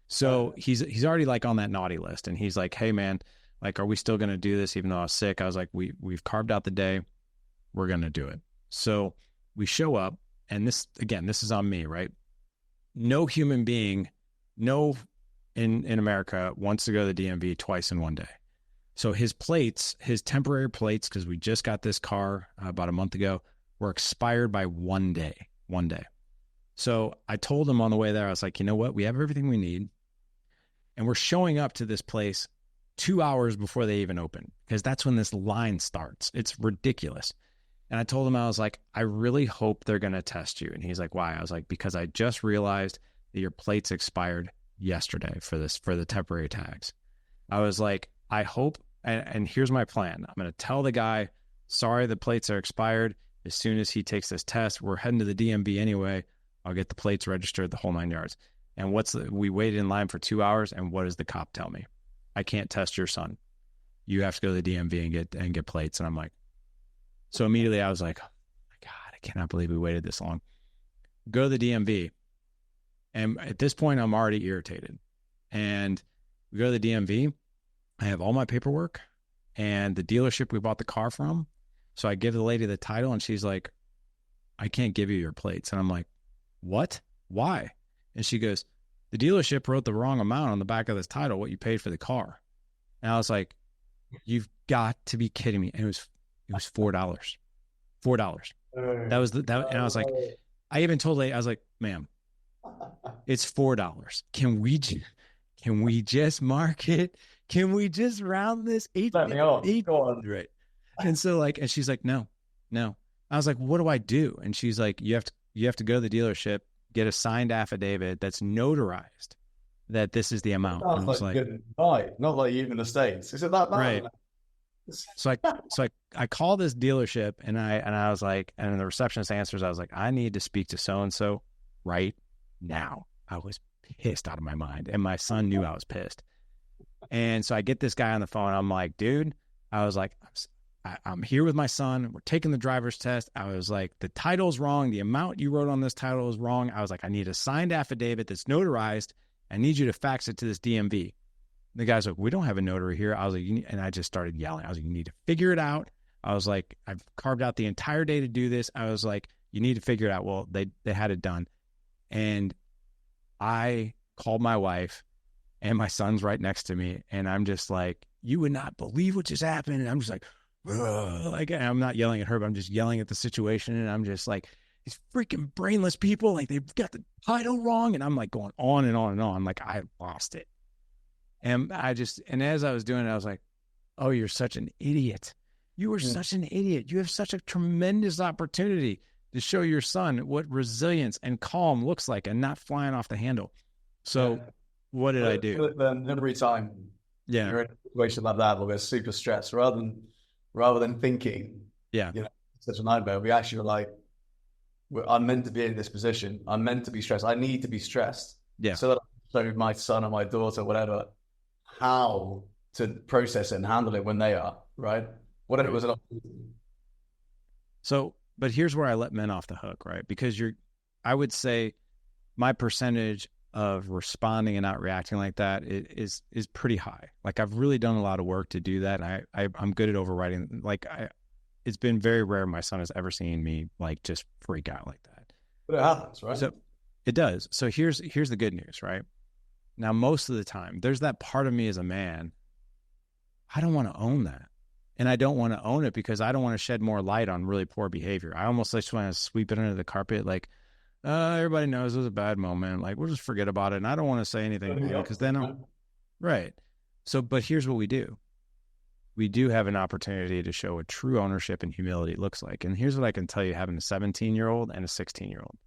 So he's already like on that naughty list, and he's like, hey man, like, are we still going to do this even though I was sick? I was like, we've carved out the day. We're going to do it. So we show up, and this is on me, right? No human being, in America wants to go to the DMV twice in one day. So his temporary plates, because we just got this car about a month ago, were expired by one day. So I told him on the way there, I was like, you know what? We have everything we need. And we're showing up to this place 2 hours before they even open, because that's when this line starts. It's ridiculous. And I told him, I was like, I really hope they're going to test you. And he's like, why? I was like, because I just realized that your plates expired yesterday for the temporary tags. I was like, I hope, and here's my plan. I'm going to tell the guy, sorry, the plates are expired. As soon as he takes this test, we're heading to the DMV anyway. I'll get the plates registered, the whole 9 yards. And we waited in line for 2 hours. And what does the cop tell me? I can't test your son. You have to go to the DMV and get plates. And I'm like, so immediately I was like, oh my God, I cannot believe we waited this long. Go to the DMV. And at this point, I'm already irritated. And we go to the DMV. I have all my paperwork and the dealership we bought the car from. So I give the lady the title, and she's like, I can't give you your plates. And I'm like, what? Why? And she goes, the dealership wrote the wrong amount on the back of this title, what you paid for the car. And I was like, you've got to be kidding me. And it was $4. That was and I was like, I even told her, I was like, ma'am, it's $4. Can we just mark it? Can we just round this eight? Right. And so and she's like, no. I was like, what do I do? And she's like, you have to go to the dealership, get a signed affidavit that's notarized that this is the amount. And I was like, not like you in the States. Is it that bad? Right. So I call this dealership, and I was like, and the receptionist answers, I was like, I need to speak to so-and-so right now. I was pissed out of my mind, and my son knew I was pissed. And so I get this guy on the phone. I'm like, dude, I was like, I'm here with my son. We're taking the driver's test. I was like, the title's wrong. The amount you wrote on this title is wrong. I was like, I need a signed affidavit that's notarized. I need you to fax it to this DMV. The guy's like, we don't have a notary here. I was like, and I just started yelling. I was like, you need to figure it out. I was like, I've carved out the entire day to do this. I was like, you need to figure it out. Well, they had it done. And I called my wife, and my son's right next to me. And I'm just like, you would not believe what just happened. And I'm just like, and I'm not yelling at her, but I'm just yelling at the situation. And I'm just like, these freaking brainless people, like they've got the title wrong. And I'm like going on and on and on. Like I lost it. And as I was doing it, I was like, oh, you're such an idiot. You were such an idiot. You have such a tremendous opportunity to show your son what resilience and calm looks like, and not flying off the handle. So what did I do? Then every time you're in a situation like that, where we're super stressed, rather than thinking, such a nightmare, we actually were like, I'm meant to be in this position. I'm meant to be stressed. I need to be stressed. Yeah. So that I show my son or my daughter, whatever, how to process it and handle it when they are, right? Whatever it was. So, but here's where I let men off the hook, right? Because I would say my percentage of responding and not reacting like that is pretty high. Like I've really done a lot of work to do that. And I'm good at overriding. It's been very rare my son has ever seen me like just freak out like that. But it happens, right? So it does. So here's the good news, right? Now, most of the time, there's that part of me as a man, I don't want to own that. And I don't want to own it because I don't want to shed more light on really poor behavior. I almost just want to sweep it under the carpet. Like, Everybody knows it was a bad moment. Like, we'll just forget about it. And I don't want to say anything because then right. So, but here's what we do. We do have an opportunity to show what true ownership and humility looks like. And here's what I can tell you, having a 17-year-old and a 16-year-old.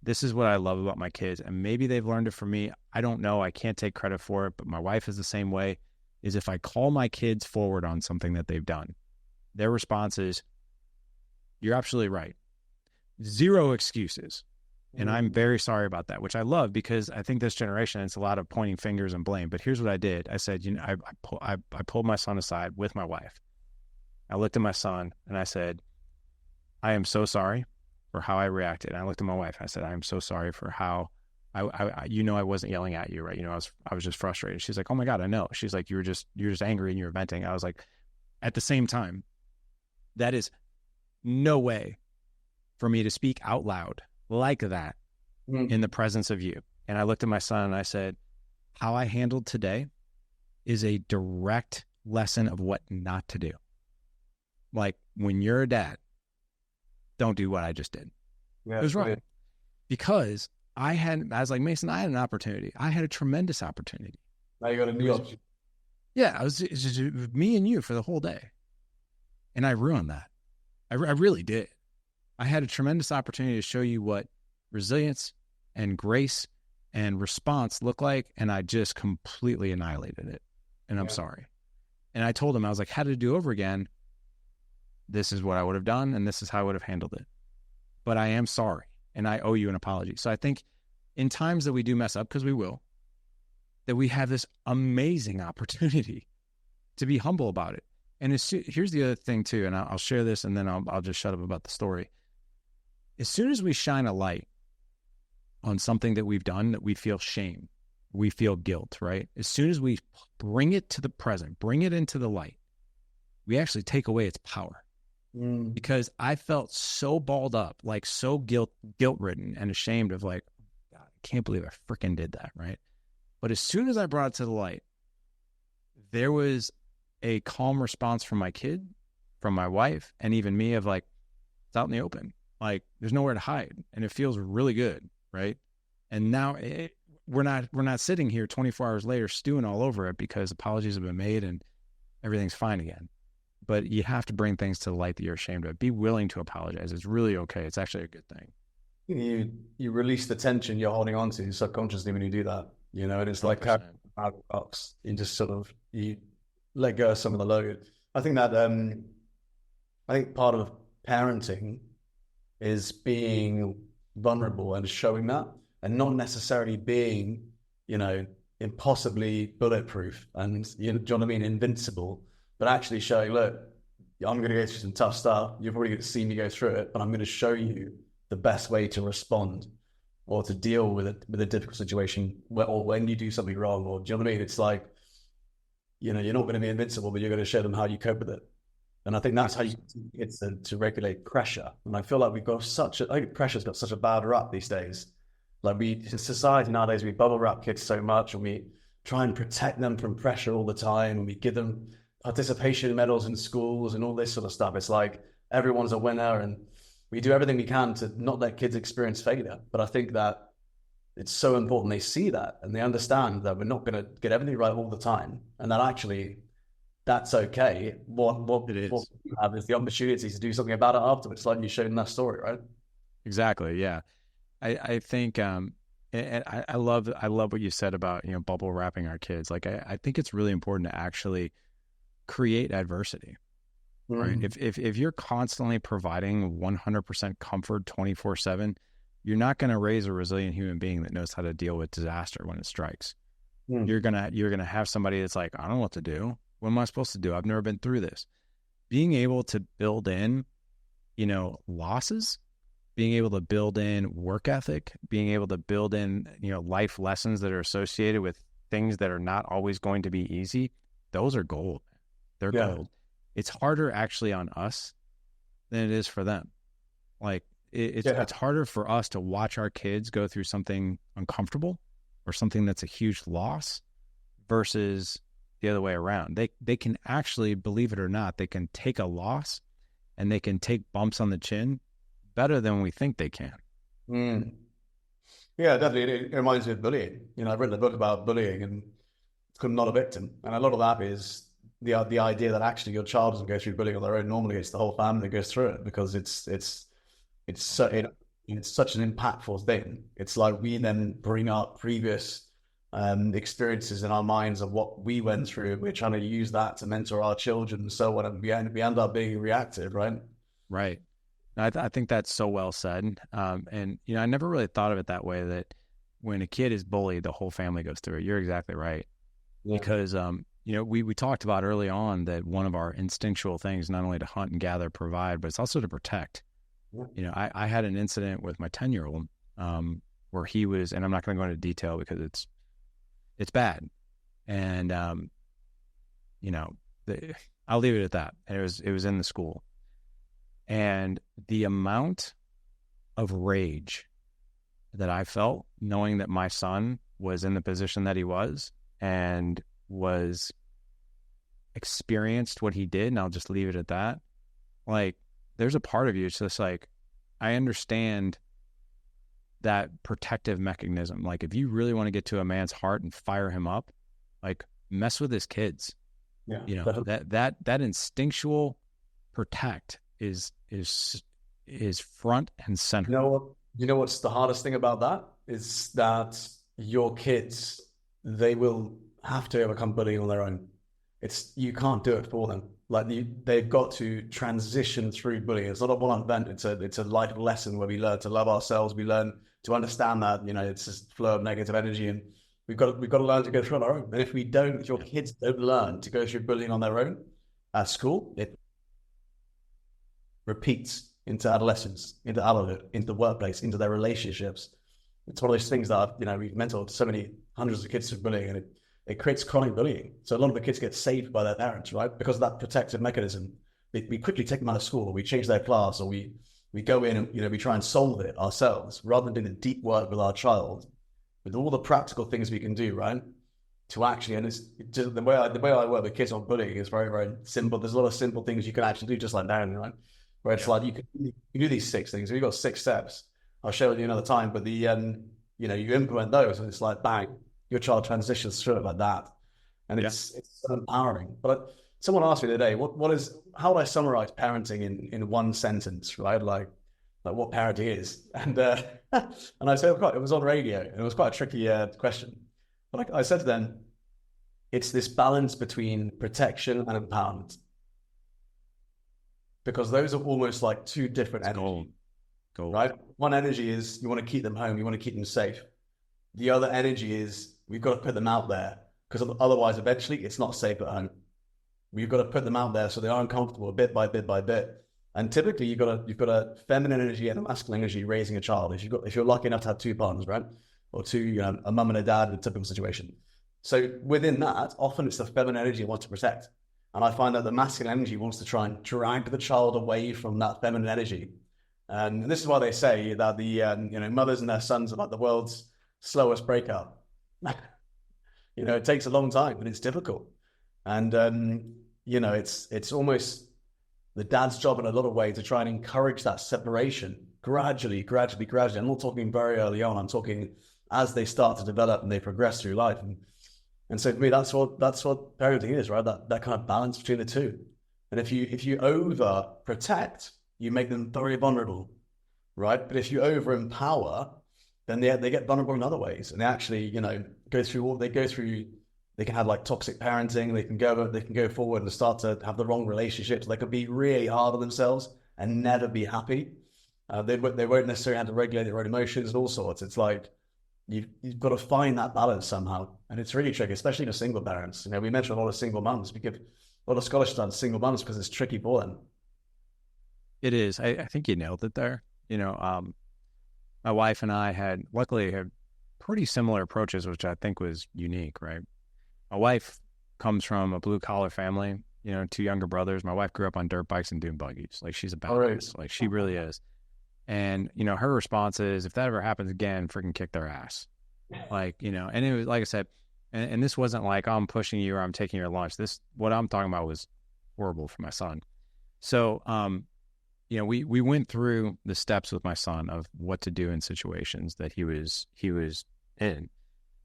This is what I love about my kids. And maybe they've learned it from me. I don't know. I can't take credit for it, but my wife is the same way, is if I call my kids forward on something that they've done, their response is, you're absolutely right. Zero excuses. And I'm very sorry about that, which I love, because I think this generation, it's a lot of pointing fingers and blame. But here's what I did. I said, I pulled my son aside with my wife. I looked at my son and I said, I am so sorry for how I reacted. And I looked at my wife. I said, I am so sorry for how I wasn't yelling at you, right? I was just frustrated. She's like, oh my God, I know. She's like, you're just angry and you're venting. I was like, at the same time, that is no way for me to speak out loud like that in the presence of you. And I looked at my son and I said, how I handled today is a direct lesson of what not to do. Like, when you're a dad, don't do what I just did. Yeah, it was right. Because I was like, Mason, I had an opportunity. I had a tremendous opportunity. Now you got a new option. Yeah, it's just me and you for the whole day. And I ruined that. I really did. I had a tremendous opportunity to show you what resilience and grace and response look like, and I just completely annihilated it. And I'm sorry. And I told him, I was like, had to do over again, this is what I would have done, and this is how I would have handled it. But I am sorry, and I owe you an apology. So I think in times that we do mess up, because we will, that we have this amazing opportunity to be humble about it. And here's the other thing too, and I'll share this, and then I'll just shut up about the story. As soon as we shine a light on something that we've done that we feel shame, we feel guilt, right? As soon as we bring it to the present, bring it into the light, we actually take away its power. Because I felt so balled up, like so guilt-ridden and ashamed of, like, God, I can't believe I freaking did that, right? But as soon as I brought it to the light, there was a calm response from my kid, from my wife, and even me of like, it's out in the open. Like, there's nowhere to hide, and it feels really good, right? And now we're not sitting here 24 hours later stewing all over it because apologies have been made and everything's fine again. But you have to bring things to the light that you're ashamed of. Be willing to apologize. It's really okay. It's actually a good thing. You release the tension you're holding on to subconsciously when you do that, and it's like a box. You just sort of, you let go of some of the load. I think that, I think part of parenting is being vulnerable and showing that, and not necessarily being, impossibly bulletproof and, do you know what I mean, invincible, but actually showing, look, I'm going to go through some tough stuff. You've already seen me go through it, but I'm going to show you the best way to respond or to deal with a difficult situation, or when you do something wrong, or do you know what I mean? It's like, you're not going to be invincible, but you're going to show them how you cope with it. And I think that's how it's to regulate pressure. And I feel like I think pressure's got such a bad rap these days. Like, in society nowadays, we bubble wrap kids so much, and we try and protect them from pressure all the time. And we give them participation medals in schools and all this sort of stuff. It's like everyone's a winner, and we do everything we can to not let kids experience failure. But I think that it's so important they see that and they understand that we're not going to get everything right all the time, and that actually that's okay. What we have is the opportunity to do something about it afterwards, like you showed in that story, right? Exactly. Yeah. I think, and I love what you said about, bubble wrapping our kids. Like, I think it's really important to actually create adversity, right? If you're constantly providing 100% comfort 24/7, you're not going to raise a resilient human being that knows how to deal with disaster when it strikes. You're gonna have somebody that's like, I don't know what to do. What am I supposed to do? I've never been through this. Being able to build in, losses, being able to build in work ethic, being able to build in, life lessons that are associated with things that are not always going to be easy. Those are gold. They're gold. It's harder actually on us than it is for them. Like, it's harder for us to watch our kids go through something uncomfortable or something that's a huge loss versus the other way around. They can actually, believe it or not, they can take a loss and they can take bumps on the chin better than we think they can. Mm. Yeah, definitely. It reminds me of bullying. I've written a book about bullying and I'm not a victim. And a lot of that is the idea that actually your child doesn't go through bullying on their own. Normally, it's the whole family that goes through it because it's such an impactful thing. It's like we then bring up previous experiences in our minds of what we went through. We're trying to use that to mentor our children and so on. And we end up being reactive, right? Right. I think that's so well said. And, I never really thought of it that way, that when a kid is bullied, the whole family goes through it. You're exactly right. Yeah. Because, we talked about early on that one of our instinctual things, not only to hunt and gather, provide, but it's also to protect. Yeah. I had an incident with my 10-year-old where he was, and I'm not going to go into detail because it's bad. And, I'll leave it at that. And it was in the school. And the amount of rage that I felt knowing that my son was in the position that he was and was experienced what he did, and I'll just leave it at that. Like, there's a part of you, it's just like, I understand that protective mechanism. Like, if you really want to get to a man's heart and fire him up, like, mess with his kids. Yeah. That instinctual protect is front and center. You know what's the hardest thing about that is that your kids, they will have to overcome bullying on their own. You can't do it for them. Like, they've got to transition through bullying. It's not a one event. It's a life lesson where we learn to love ourselves. We learn to understand that it's just flow of negative energy, and we've got to learn to go through on our own. And if your kids don't learn to go through bullying on their own at school, it repeats into adolescence, into adulthood, into the workplace, into their relationships. It's one of those things that we've mentored so many hundreds of kids through bullying, and it creates chronic bullying. So a lot of the kids get saved by their parents, right? Because of that protective mechanism. We quickly take them out of school, or we change their class, or we go in and we try and solve it ourselves rather than doing the deep work with our child, with all the practical things we can do, right? To actually, and it's just the way I work with kids on bullying is very, very simple. There's a lot of simple things you can actually do, just like that, right? Where it's like you do these 6 things. We've got 6 steps. I'll share with you another time, but you implement those, and it's like bang, your child transitions through it like that, and it's so empowering. But someone asked me today, how would I summarize parenting in one sentence, right? Like what parenting is, and and I said it was on radio, and it was quite a tricky question. But I said to them, it's this balance between protection and empowerment. Because those are almost like two different energies, right? One energy is you want to keep them home, you want to keep them safe. The other energy is we've got to put them out there, because otherwise, eventually, it's not safe at home. We've got to put them out there so they are uncomfortable bit by bit by bit. And typically, you've got a feminine energy and a masculine energy raising a child. If you're lucky enough to have 2 partners, right, or two, a mum and a dad in a typical situation. So within that, often it's the feminine energy you want to protect. And I find that the masculine energy wants to try and drag the child away from that feminine energy. And this is why they say that the mothers and their sons are like the world's slowest breakup. It takes a long time, but it's difficult. And it's almost the dad's job in a lot of ways to try and encourage that separation gradually. I'm not talking very early on. I'm talking as they start to develop and they progress through life. And so for me, that's what parenting is, right? That kind of balance between the two. And if you over protect, you make them very vulnerable, right? But if you over empower, then they get vulnerable in other ways, and they actually go through. They can have like toxic parenting. They can go forward and start to have the wrong relationships. They could be really hard on themselves and never be happy. They won't necessarily have to regulate their own emotions and all sorts. It's like you've got to find that balance somehow. And it's really tricky, especially for single parents. We mention a lot of single mums. We give a lot of scholarships on single mums because it's tricky for them. It is. I think you nailed it there. My wife and I luckily had pretty similar approaches, which I think was unique, right? My wife comes from a blue collar family, 2 younger brothers. My wife grew up on dirt bikes and dune buggies. Like, she's a badass. Right. Like, she really is. And, her response is, if that ever happens again, freaking kick their ass. Like, and it was, like I said, and this wasn't like, I'm pushing you or I'm taking your lunch. What I'm talking about was horrible for my son. So, we went through the steps with my son of what to do in situations that he was in.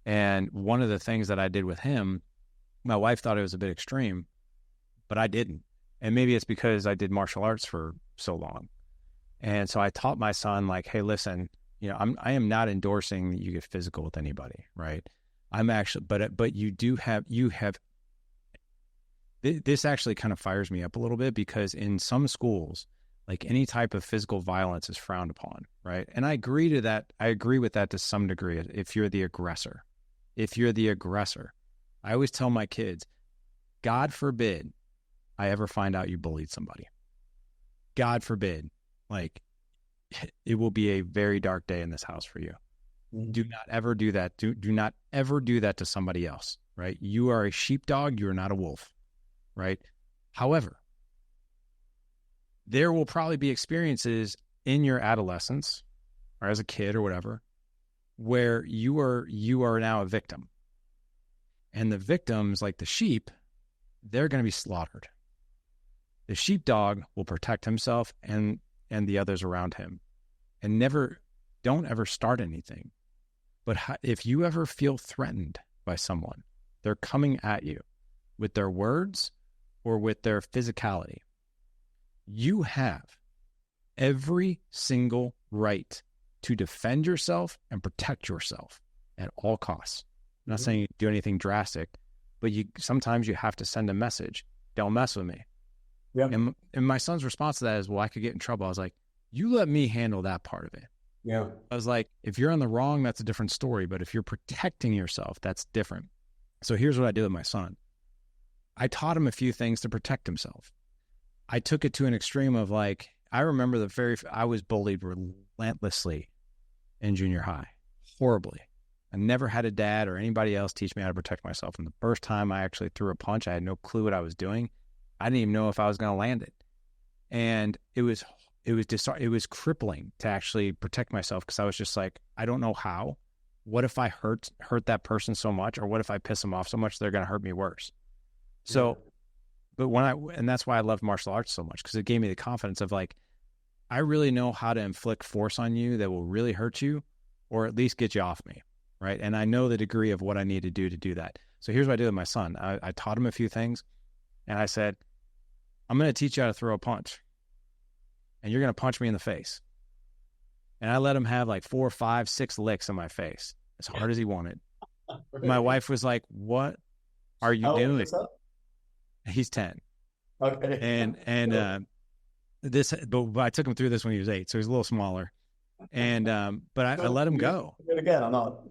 And one of the things that I did with him, my wife thought it was a bit extreme, but I didn't. And maybe it's because I did martial arts for so long. And so I taught my son, like, hey, listen, I am not endorsing that you get physical with anybody, right? I'm actually, but you have, this actually kind of fires me up a little bit, because in some schools, like, any type of physical violence is frowned upon, right? And I agree to that. I agree with that to some degree. If you're the aggressor, I always tell my kids, God forbid I ever find out you bullied somebody. God forbid. Like, it will be a very dark day in this house for you. Mm-hmm. Do not ever do that. Do not ever do that to somebody else, right? You are a sheepdog. You are not a wolf, right? However, there will probably be experiences in your adolescence or as a kid or whatever, where you are now a victim. And the victims, like the sheep, they're going to be slaughtered. The sheepdog will protect himself and the others around him, and don't ever start anything. But if you ever feel threatened by someone, they're coming at you with their words or with their physicality, you have every single right to defend yourself and protect yourself at all costs. I'm not saying you do anything drastic, but sometimes you have to send a message. Don't mess with me. Yeah. And my son's response to that is, well, I could get in trouble. I was like, you let me handle that part of it. Yeah. I was like, if you're on the wrong, that's a different story. But if you're protecting yourself, that's different. So here's what I did with my son. I taught him a few things to protect himself. I took it to an extreme of, like, I remember I was bullied relentlessly in junior high, horribly. I never had a dad or anybody else teach me how to protect myself. And the first time I actually threw a punch, I had no clue what I was doing. I didn't even know if I was going to land it. And it was crippling to actually protect myself, because I was just like, I don't know how. What if I hurt that person so much, or what if I piss them off so much they're going to hurt me worse? Yeah. So, but and that's why I loved martial arts so much, because it gave me the confidence of, like, I really know how to inflict force on you that will really hurt you, or at least get you off me, right? And I know the degree of what I need to do that. So here's what I did with my son. I taught him a few things, and I said, I'm going to teach you how to throw a punch, and you're going to punch me in the face. And I let him have like 4, 5, 6 licks in my face, as hard as he wanted. Really? My wife was like, what are you doing? He's 10. Okay. And but I took him through this when he was 8, so he's a little smaller. And but I let him go. Again, I'm not.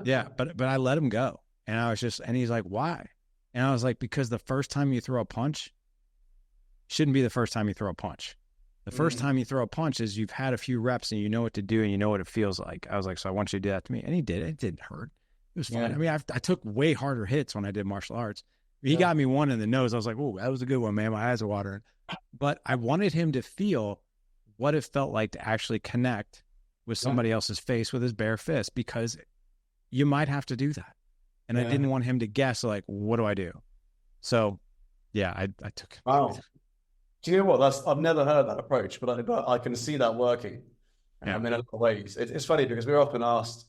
Yeah, but I let him go. And I was and he's like, why? And I was like, because the first time you throw a punch shouldn't be the first time you throw a punch. The first time you throw a punch is you've had a few reps and you know what to do and you know what it feels like. I was like, so I want you to do that to me. And he did it. It didn't hurt. It was fine. Yeah. I mean, I took way harder hits when I did martial arts. He got me one in the nose. I was like, oh, that was a good one, man. My eyes are watering. But I wanted him to feel what it felt like to actually connect with somebody else's face with his bare fist, because you might have to do that. And I didn't want him to guess, like, what do I do? So, yeah, I took. Wow. Do you know what? I've never heard that approach, but I can see that working. In other ways. It's funny because we're often asked,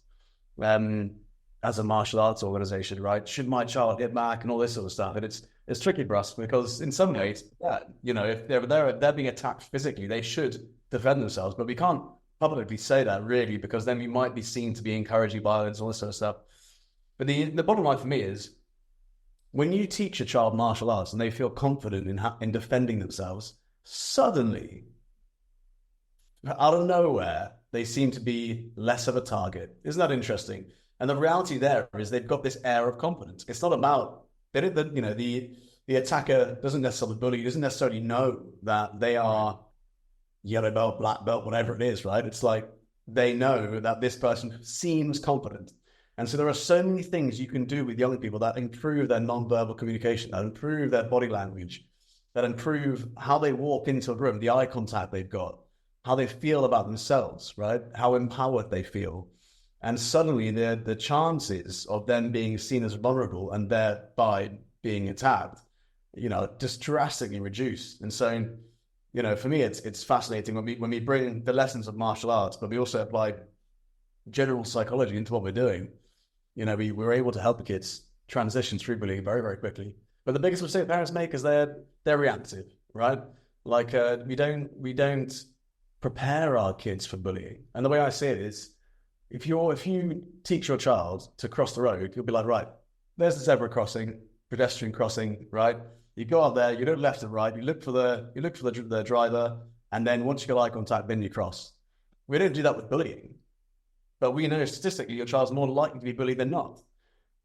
as a martial arts organization, right, should my child hit back and all this sort of stuff? And it's tricky for us, because in some ways, if they're being attacked physically, they should defend themselves. But we can't publicly say that, really, because then we might be seen to be encouraging violence, all this sort of stuff. But the bottom line for me is, when you teach a child martial arts and they feel confident in defending themselves, suddenly, out of nowhere, they seem to be less of a target. Isn't that interesting? And the reality there is they've got this air of confidence. It's not about, the attacker doesn't necessarily bully, doesn't necessarily know that they are yellow belt, black belt, whatever it is, right? It's like they know that this person seems confident. And so there are so many things you can do with young people that improve their nonverbal communication, that improve their body language, that improve how they walk into a room, the eye contact they've got, how they feel about themselves, right? How empowered they feel. And suddenly the chances of them being seen as vulnerable and thereby being attacked, just drastically reduce. And so, for me, it's fascinating when we bring the lessons of martial arts, but we also apply general psychology into what we're doing. We're able to help the kids transition through bullying very, very quickly. But the biggest mistake parents make is they're reactive, right? Like we don't prepare our kids for bullying. And the way I see it is, if you teach your child to cross the road, you'll be like, right, there's the zebra crossing, pedestrian crossing, right? You go out there, you look left and right, you look for the driver, and then once you get eye contact, then you cross. We don't do that with bullying, but we know statistically your child's more likely to be bullied than not.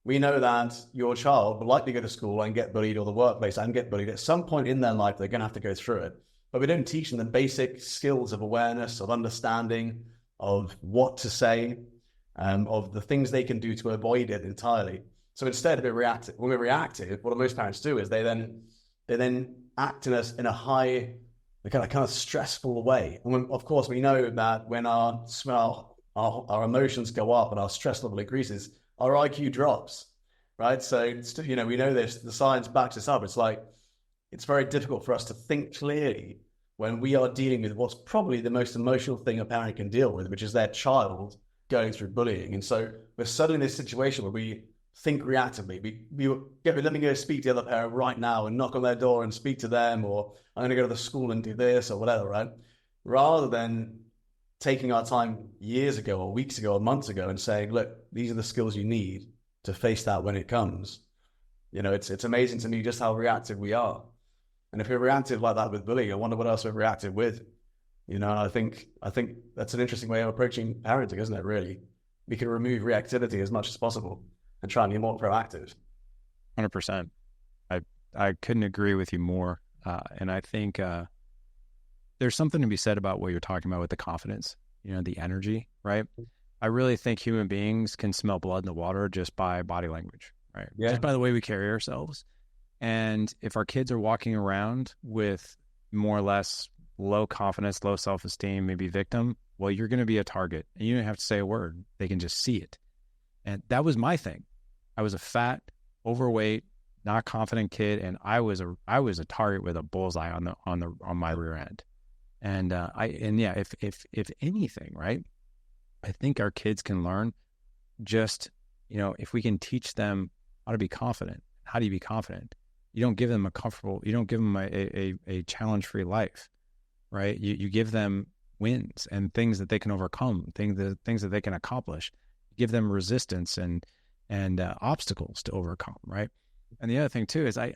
We know that your child will likely go to school and get bullied, or the workplace and get bullied. At some point in their life, they're going to have to go through it. But we don't teach them the basic skills of awareness, of understanding, of what to say, of the things they can do to avoid it entirely. So instead of being reactive, when we're reactive, what most parents do is they then act in a high, kind of stressful way. And of course, we know that when our emotions go up and our stress level increases, our IQ drops, right? So, we know this, the science backs this up. It's like, it's very difficult for us to think clearly when we are dealing with what's probably the most emotional thing a parent can deal with, which is their child going through bullying. And so we're suddenly in this situation where we think reactively. Let me go speak to the other parent right now and knock on their door and speak to them, or I'm going to go to the school and do this or whatever, right? Rather than taking our time years ago or weeks ago or months ago and saying, look, these are the skills you need to face that when it comes. It's amazing to me just how reactive we are. And if we're reactive like that with bullying, I wonder what else we're reactive with. I think that's an interesting way of approaching parenting, isn't it, really? We can remove reactivity as much as possible and try and be more proactive. 100%. I couldn't agree with you more. And I think there's something to be said about what you're talking about with the confidence, the energy, right? I really think human beings can smell blood in the water just by body language, right? Yeah. Just by the way we carry ourselves. And if our kids are walking around with more or less low confidence, low self-esteem, maybe victim, well, you're going to be a target and you don't have to say a word. They can just see it. And that was my thing. I was a fat, overweight, not confident kid. And I was a target with a bullseye on my rear end. And if anything, right, I think our kids can learn just, if we can teach them how to be confident. How do you be confident? You don't give them a challenge-free life, right? You give them wins and things that they can overcome, things that they can accomplish. You give them resistance and obstacles to overcome, right? And the other thing too is I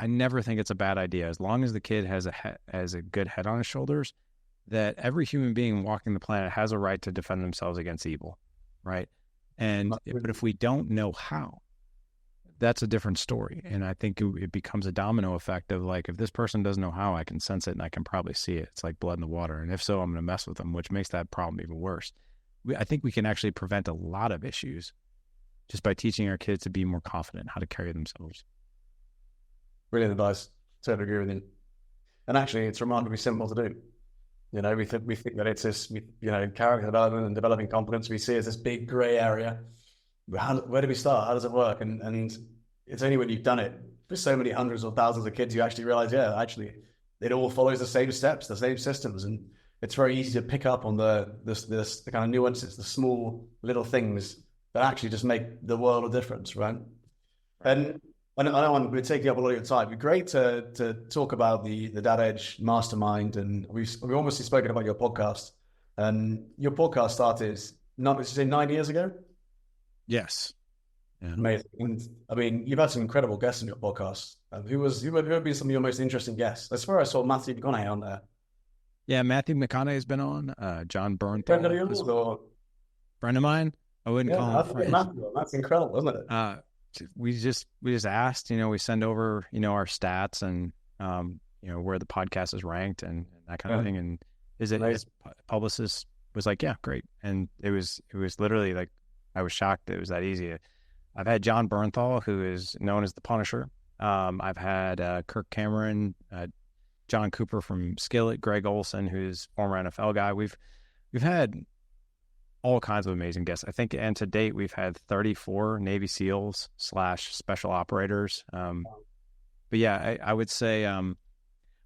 never think it's a bad idea, as long as the kid has a good head on his shoulders, that every human being walking the planet has a right to defend themselves against evil, right? But if we don't know how, that's a different story. And I think it becomes a domino effect of like, if this person doesn't know how, I can sense it and I can probably see it. It's like blood in the water. And if so, I'm going to mess with them, which makes that problem even worse. I think we can actually prevent a lot of issues just by teaching our kids to be more confident, how to carry themselves. Brilliant advice. Totally agree with you. And actually, it's remarkably simple to do. We think that it's this, character development and developing confidence we see as this big gray area. Where do we start? How does it work? And it's only when you've done it for so many hundreds or thousands of kids, you actually realize, it all follows the same steps, the same systems. And it's very easy to pick up on the kind of nuances, the small little things that actually just make the world of difference, right? And I don't want to take up a lot of your time. It'd be great to talk about the Dad Edge Mastermind, and we've obviously spoken about your podcast. And your podcast started, not did you say 9 years ago? Yes. Yeah. Amazing. And I mean, you've had some incredible guests on your podcast. Who have been some of your most interesting guests? I swear I saw Matthew McConaughey on there. Yeah, Matthew McConaughey has been on. John Bernthal. Friend of yours or friend of mine? I wouldn't call him friend. Matthew, that's incredible, isn't it? We just asked, we send over, our stats and, where the podcast is ranked and that kind of thing. And his publicist was like, yeah, great. And it was literally like, I was shocked it was that easy. I've had John Bernthal, who is known as the Punisher. I've had Kirk Cameron, John Cooper from Skillet, Greg Olson, who's former NFL guy. We've had all kinds of amazing guests. I think, and to date, we've had 34 Navy SEALs / special operators. But yeah, I would say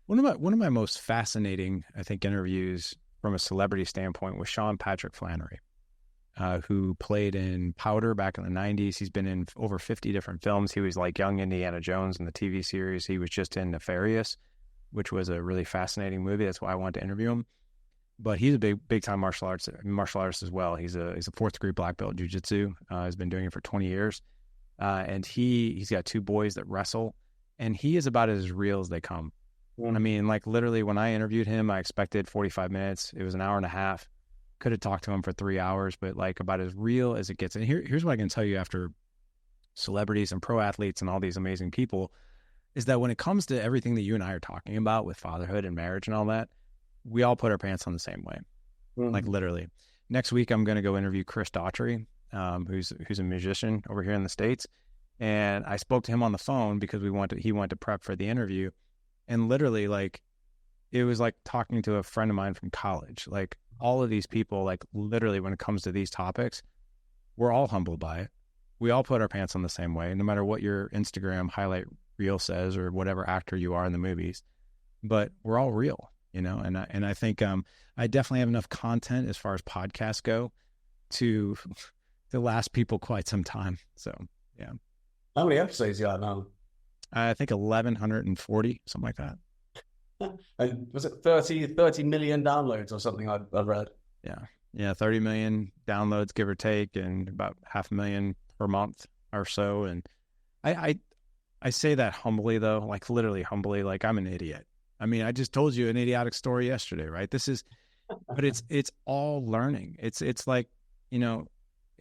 One of my most fascinating, I think, interviews from a celebrity standpoint was Sean Patrick Flannery, who played in Powder back in the 90s. He's been in over 50 different films. He was like young Indiana Jones in the TV series. He was just in Nefarious, which was a really fascinating movie. That's why I wanted to interview him. But he's a big time martial artist as well. He's a fourth degree black belt in jiu-jitsu. He's been doing it for 20 years. And he's got 2 boys that wrestle, and he is about as real as they come. I mean, like literally when I interviewed him, I expected 45 minutes. It was an hour and a half. Could have talked to him for 3 hours, but like about as real as it gets. And here's what I can tell you after celebrities and pro athletes and all these amazing people is that when it comes to everything that you and I are talking about with fatherhood and marriage and all that, we all put our pants on the same way. Like literally. Next week, I'm going to go interview Chris Daughtry, who's a musician over here in the States. And I spoke to him on the phone because he wanted to prep for the interview. And literally, like, it was like talking to a friend of mine from college. Like, all of these people, like, literally, when it comes to these topics, we're all humbled by it. We all put our pants on the same way, no matter what your Instagram highlight reel says or whatever actor you are in the movies. But we're all real, you know? And I think I definitely have enough content as far as podcasts go to last people quite some time. So, yeah. How many episodes you have now? I think 1,140, something like that. And was it 30 million downloads or something I've read? Yeah, 30 million downloads, give or take, and about 500,000 per month or so. And I say that humbly, though, like literally humbly, like I'm an idiot. I mean, I just told you an idiotic story yesterday, right? But it's all learning. It's like, you know,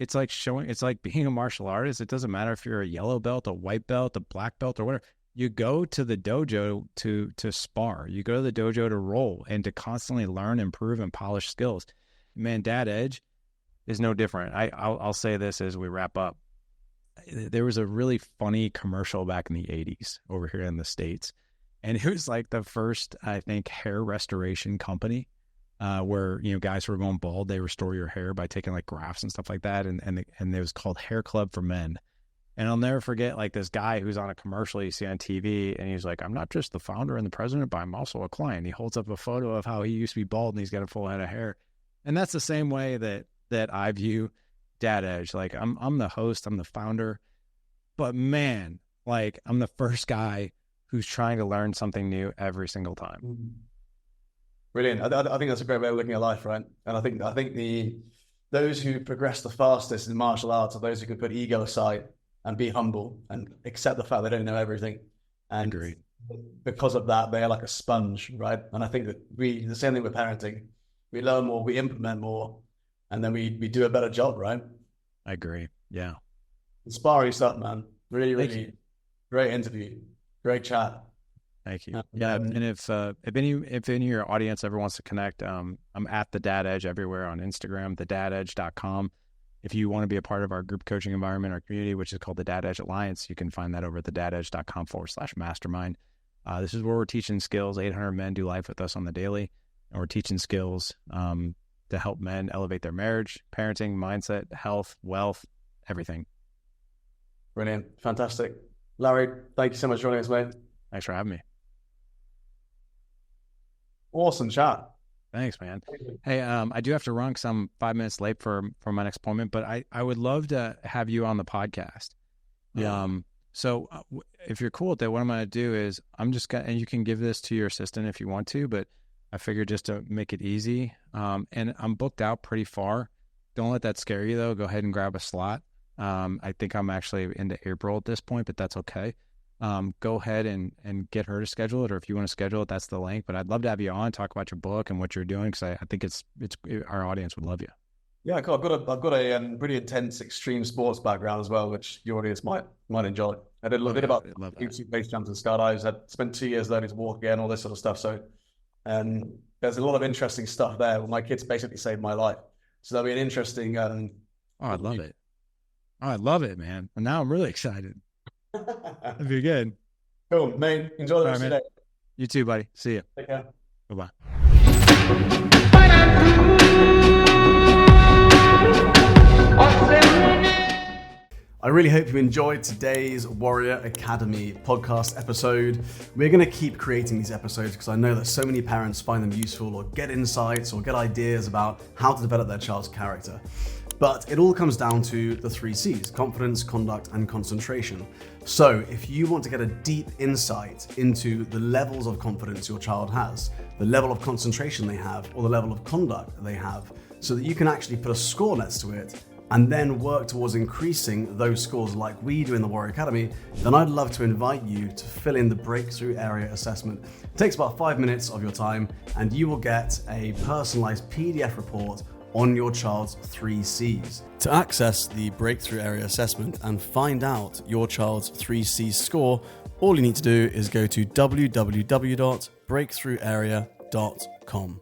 it's like being a martial artist. It doesn't matter if you're a yellow belt, a white belt, a black belt, or whatever. You go to the dojo to spar. You go to the dojo to roll and to constantly learn, improve, and polish skills. Man, Dad Edge is no different. I'll say this as we wrap up. There was a really funny commercial back in the 80s over here in the States. And it was like the first, I think, hair restoration company. Where, you know, guys who are going bald, they restore your hair by taking like grafts and stuff like that. And it was called Hair Club for Men. And I'll never forget like this guy who's on a commercial you see on TV, and he's like, I'm not just the founder and the president, but I'm also a client. He holds up a photo of how he used to be bald and he's got a full head of hair. And that's the same way that I view Dad Edge. Like I'm the host, I'm the founder, but man, like I'm the first guy who's trying to learn something new every single time. Brilliant. I think that's a great way of looking at life, right? And I think those who progress the fastest in martial arts are those who can put ego aside and be humble and accept the fact they don't know everything. And Agreed. Because of that, they are like a sponge, right? And I think that the same thing with parenting. We learn more, we implement more, and then we do a better job, right? I agree. Yeah. Inspiring stuff, man. Really great interview. Great chat. Thank you. Yeah, and if any of your audience ever wants to connect, I'm at the Dad Edge everywhere on Instagram, thedadedge.com. If you want to be a part of our group coaching environment, our community, which is called the Dad Edge Alliance, you can find that over at thedadedge.com/mastermind. This is where we're teaching skills. 800 men do life with us on the daily, and we're teaching skills to help men elevate their marriage, parenting, mindset, health, wealth, everything. Brilliant. Fantastic. Larry, thank you so much for joining us, mate. Thanks for having me. Awesome chat. Thanks, man. Hey, I do have to run because I'm 5 minutes late for my next appointment, but I would love to have you on the podcast. Yeah. So if you're cool with that, what I'm going to do is and you can give this to your assistant if you want to, but I figured just to make it easy. And I'm booked out pretty far. Don't let that scare you though. Go ahead and grab a slot. I think I'm actually into April at this point, but that's okay. Go ahead and get her to schedule it, or if you want to schedule it, that's the link. But I'd love to have you on, talk about your book and what you're doing, because I think it's our audience would love you. Yeah, cool. I've got a pretty intense extreme sports background as well, which your audience might enjoy. I did a little bit about base jumps and skydives. I spent 2 years learning to walk again, all this sort of stuff. So, there's a lot of interesting stuff there. My kids basically saved my life, so that'll be an interesting. I love it. I love it, man. And now I'm really excited. That'd be good. Cool, mate. Enjoy the rest of your day. You too, buddy. See you. Take care. Bye-bye. I really hope you enjoyed today's Warrior Academy podcast episode. We're going to keep creating these episodes because I know that so many parents find them useful or get insights or get ideas about how to develop their child's character. But it all comes down to the 3 C's: confidence, conduct, and concentration. So if you want to get a deep insight into the levels of confidence your child has, the level of concentration they have, or the level of conduct they have, so that you can actually put a score next to it and then work towards increasing those scores like we do in the Warrior Academy, then I'd love to invite you to fill in the Breakthrough Area Assessment. It takes about 5 minutes of your time, and you will get a personalized PDF report on your child's 3 C's. To access the Breakthrough Area Assessment and find out your child's 3 C's score, all you need to do is go to www.breakthrougharea.com.